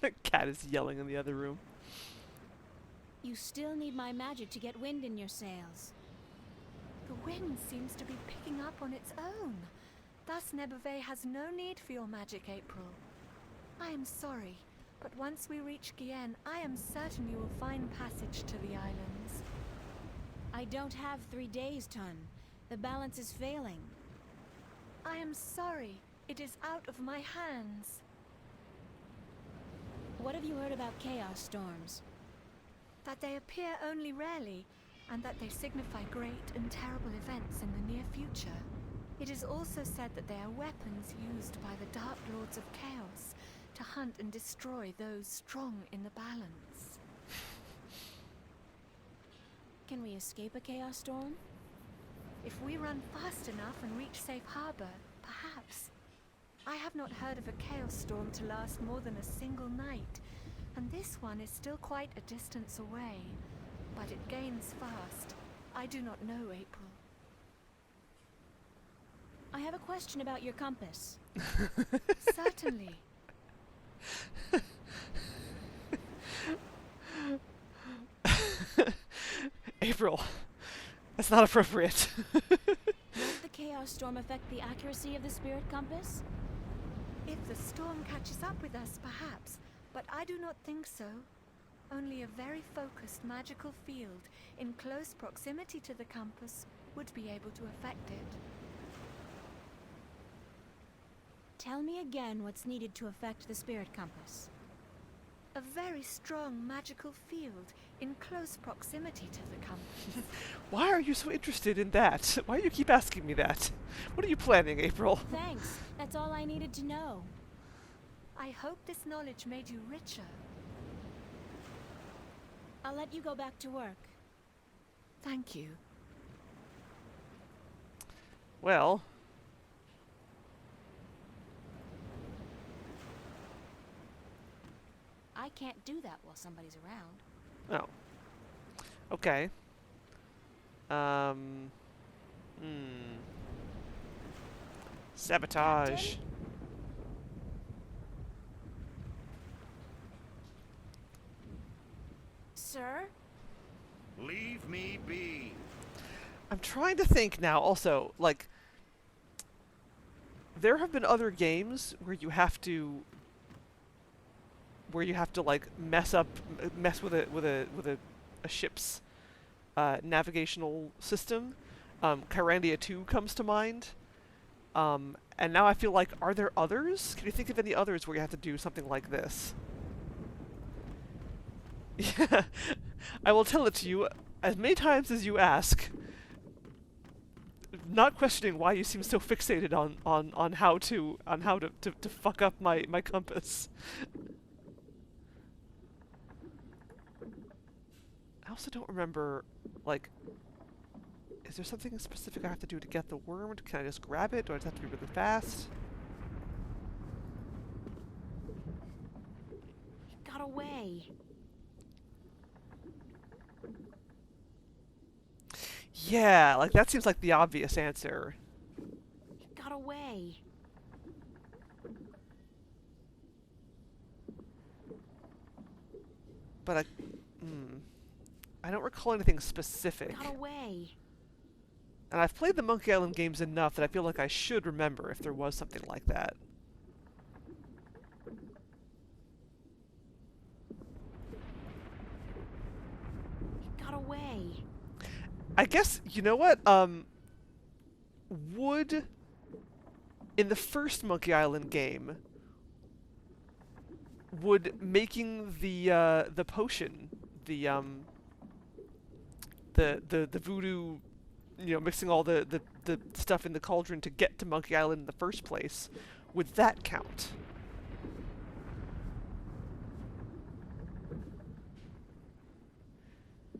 The cat is yelling in the other room. You still need my magic to get wind in your sails. The wind seems to be picking up on its own. Thus Nebuve has no need for your magic, April. I am sorry, but once we reach Gien, I am certain you will find passage to the islands. I don't have 3 days, Tun. The balance is failing. I am sorry. It is out of my hands. What have you heard about chaos storms? That they appear only rarely, and that they signify great and terrible events in the near future. It is also said that they are weapons used by the Dark Lords of Chaos to hunt and destroy those strong in the balance. Can we escape a chaos storm? If we run fast enough and reach safe harbor, perhaps. I have not heard of a chaos storm to last more than a single night, and this one is still quite a distance away. But it gains fast. I do not know, April. I have a question about your compass. Certainly. April, that's not appropriate. Won't the chaos storm affect the accuracy of the spirit compass? If the storm catches up with us, perhaps, but I do not think so. Only a very focused magical field in close proximity to the compass would be able to affect it. Tell me again what's needed to affect the spirit compass. A very strong magical field in close proximity to the compass. Why are you so interested in that? Why do you keep asking me that? What are you planning, April? Thanks. That's all I needed to know. I hope this knowledge made you richer. I'll let you go back to work. Thank you. Well, I can't do that while somebody's around. Oh. Okay. Sabotage. Captain? Sir? Leave me be. I'm trying to think now, also, like, there have been other games where you have to like mess with a ship's navigational system. Kyrandia 2 comes to mind. And now I feel like, are there others? Can you think of any others where you have to do something like this? Yeah, I will tell it to you as many times as you ask. Not questioning why you seem so fixated on how to fuck up my compass. I also don't remember, like, is there something specific I have to do to get the worm? Can I just grab it? Do I just have to be really fast? It got away. Yeah, like that seems like the obvious answer. It got away. But I don't recall anything specific. It got away. And I've played the Monkey Island games enough that I feel like I should remember if there was something like that. It got away. I guess, you know what? Would, in the first Monkey Island game, would making the potion, the voodoo, you know, mixing all the stuff in the cauldron to get to Monkey Island in the first place, would that count?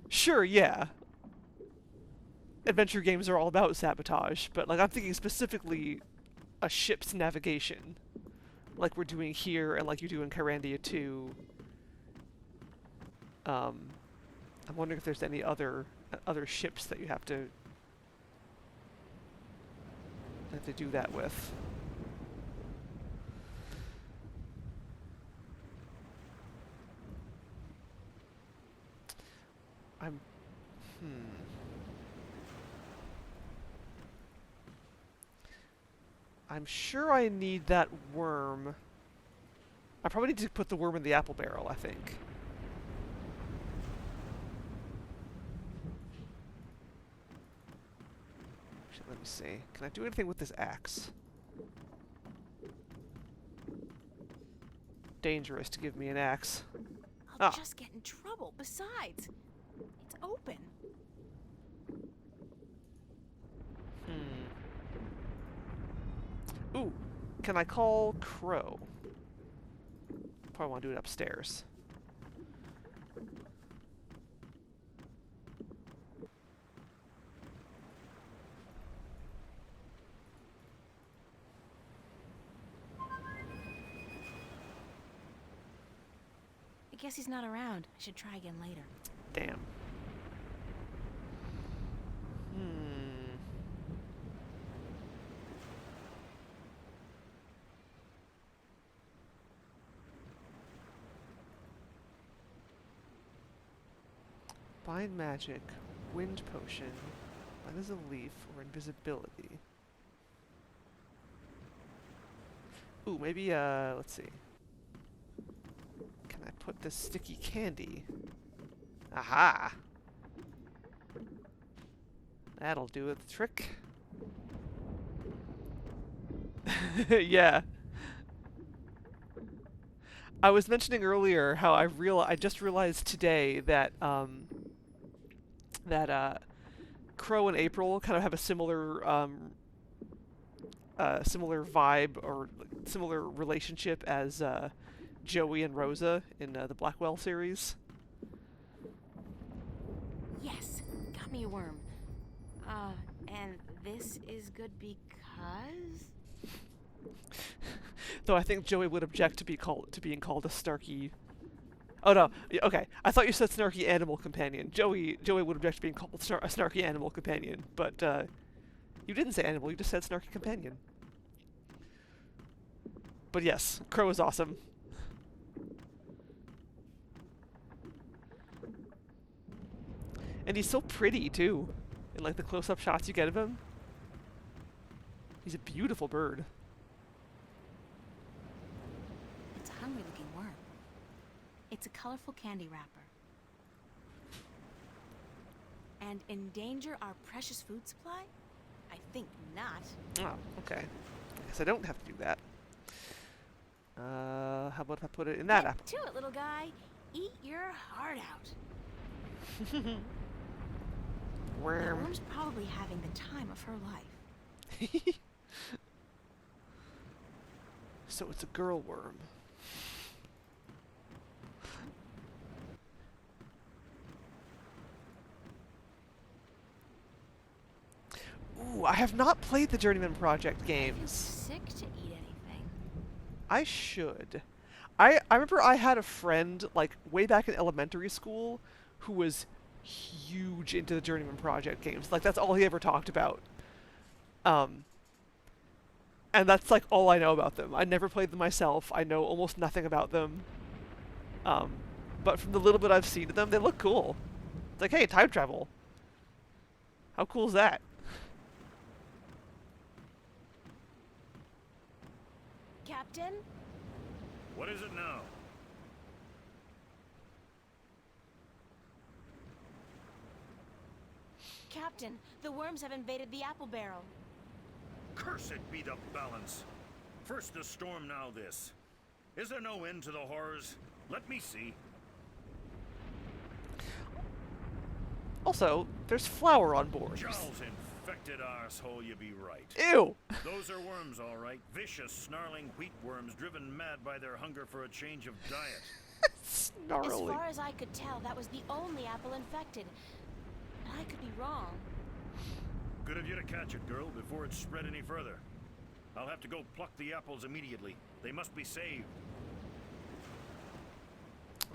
Sure, yeah. Adventure games are all about sabotage, but like I'm thinking specifically a ship's navigation, like we're doing here and like you do in Kyrandia 2. I'm wondering if there's any other ships that you have to do that with. I'm sure I need that worm. I probably need to put the worm in the apple barrel, I think. Actually, let me see. Can I do anything with this axe? Dangerous to give me an axe. I'll just get in trouble. Besides, it's open. Ooh, can I call Crow? Probably want to do it upstairs. I guess he's not around. I should try again later. Damn. Bind magic, wind potion, light as a leaf, or invisibility. Ooh, maybe, let's see. Can I put this sticky candy? Aha! That'll do it, the trick. Yeah. I was mentioning earlier how I just realized today that, Crow and April kind of have a similar similar vibe or similar relationship as Joey and Rosa in the Blackwell series. Yes, got me a worm. And this is good because... Though I think Joey would object to being called a Starkey Oh no. Okay. I thought you said snarky animal companion. Joey would object to being called a snarky animal companion, but you didn't say animal. You just said snarky companion. But yes, Crow is awesome. And he's so pretty too. In like the close-up shots you get of him. He's a beautiful bird. It's a hungry-looking worm. It's a colorful candy wrapper. And endanger our precious food supply? I think not. Oh, okay. I guess I don't have to do that. How about if I put it in that Get apple? to it, little guy. Eat your heart out. That Worm. worm's probably having the time of her life. So it's a girl worm. Ooh, I have not played the Journeyman Project I feel games. sick to eat anything. I should. I remember I had a friend, like, way back in elementary school who was huge into the Journeyman Project games. Like, that's all he ever talked about. And that's, like, all I know about them. I never played them myself. I know almost nothing about them. But from the little bit I've seen of them, they look cool. It's like, hey, time travel. How cool is that? Captain? What is it now? Captain, the worms have invaded the apple barrel. Cursed be the balance. First the storm, now this. Is there no end to the horrors? Let me see. Also, there's flour on board. Charles infected arsehole, you be right. Ew! Those are worms, all right. Vicious, snarling wheat worms driven mad by their hunger for a change of diet. As Snarly. far as I could tell, that was the only apple infected. But I could be wrong. Good of you to catch it, girl, before it spread any further. I'll have to go pluck the apples immediately. They must be saved.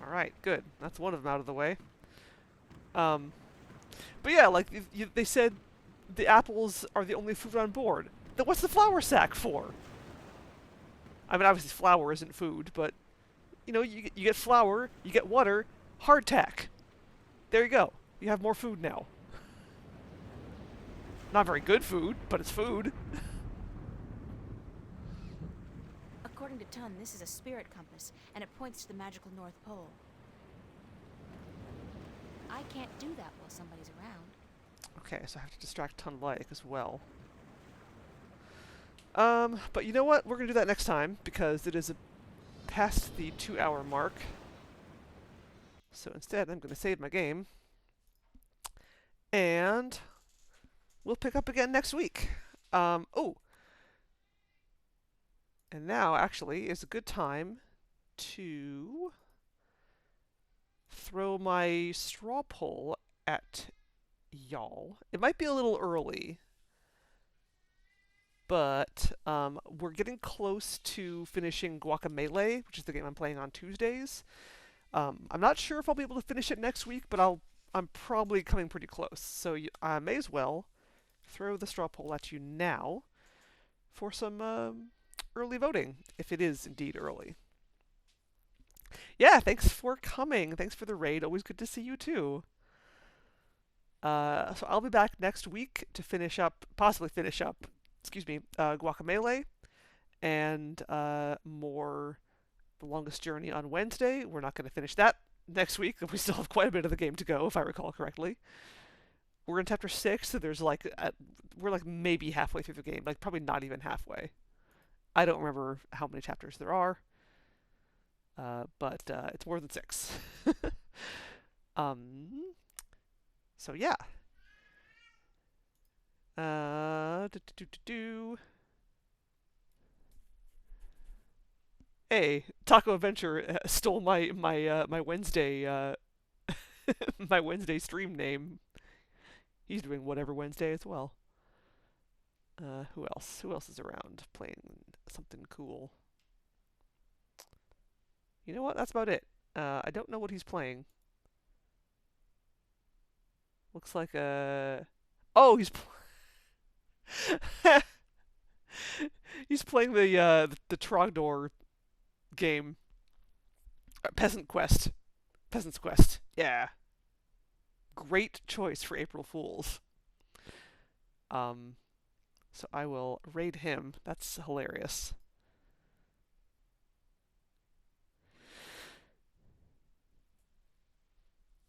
Alright, good. That's one of them out of the way. But yeah, like, they said the apples are the only food on board. Then what's the flour sack for? I mean, obviously flour isn't food, but, you know, you get flour, you get water, hardtack. There you go. You have more food now. Not very good food, but it's food. According to Tun, this is a spirit compass, and it points to the magical North Pole. I can't do that while somebody's around. Okay, so I have to distract Tun Like as well. But you know what? We're going to do that next time, because it is past the 2-hour mark. So instead, I'm going to save my game. And we'll pick up again next week. Oh! And now, actually, is a good time to throw my straw poll at y'all. It might be a little early, but we're getting close to finishing Guacamelee, which is the game I'm playing on Tuesdays. I'm not sure if I'll be able to finish it next week, but I'm probably coming pretty close. So I may as well throw the straw poll at you now for some early voting, if it is indeed early. Yeah, thanks for coming. Thanks for the raid. Always good to see you too. So I'll be back next week to possibly finish up, Guacamelee, and more The Longest Journey on Wednesday. We're not going to finish that next week. We still have quite a bit of the game to go, if I recall correctly. We're in chapter 6, so there's we're like maybe halfway through the game, like probably not even halfway. I don't remember how many chapters there are, but it's more than 6. So yeah. Hey, Taco Adventure stole my Wednesday my Wednesday stream name. He's doing whatever Wednesday as well. Who else? Who else is around playing something cool? You know what? That's about it. I don't know what he's playing. Looks like a... Oh, he's playing the Trogdor game. Peasant's Quest. Yeah. Great choice for April Fools. So I will raid him. That's hilarious.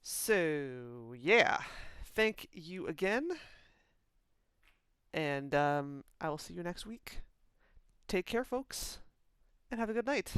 So, yeah. Thank you again. And I will see you next week. Take care, folks, and have a good night.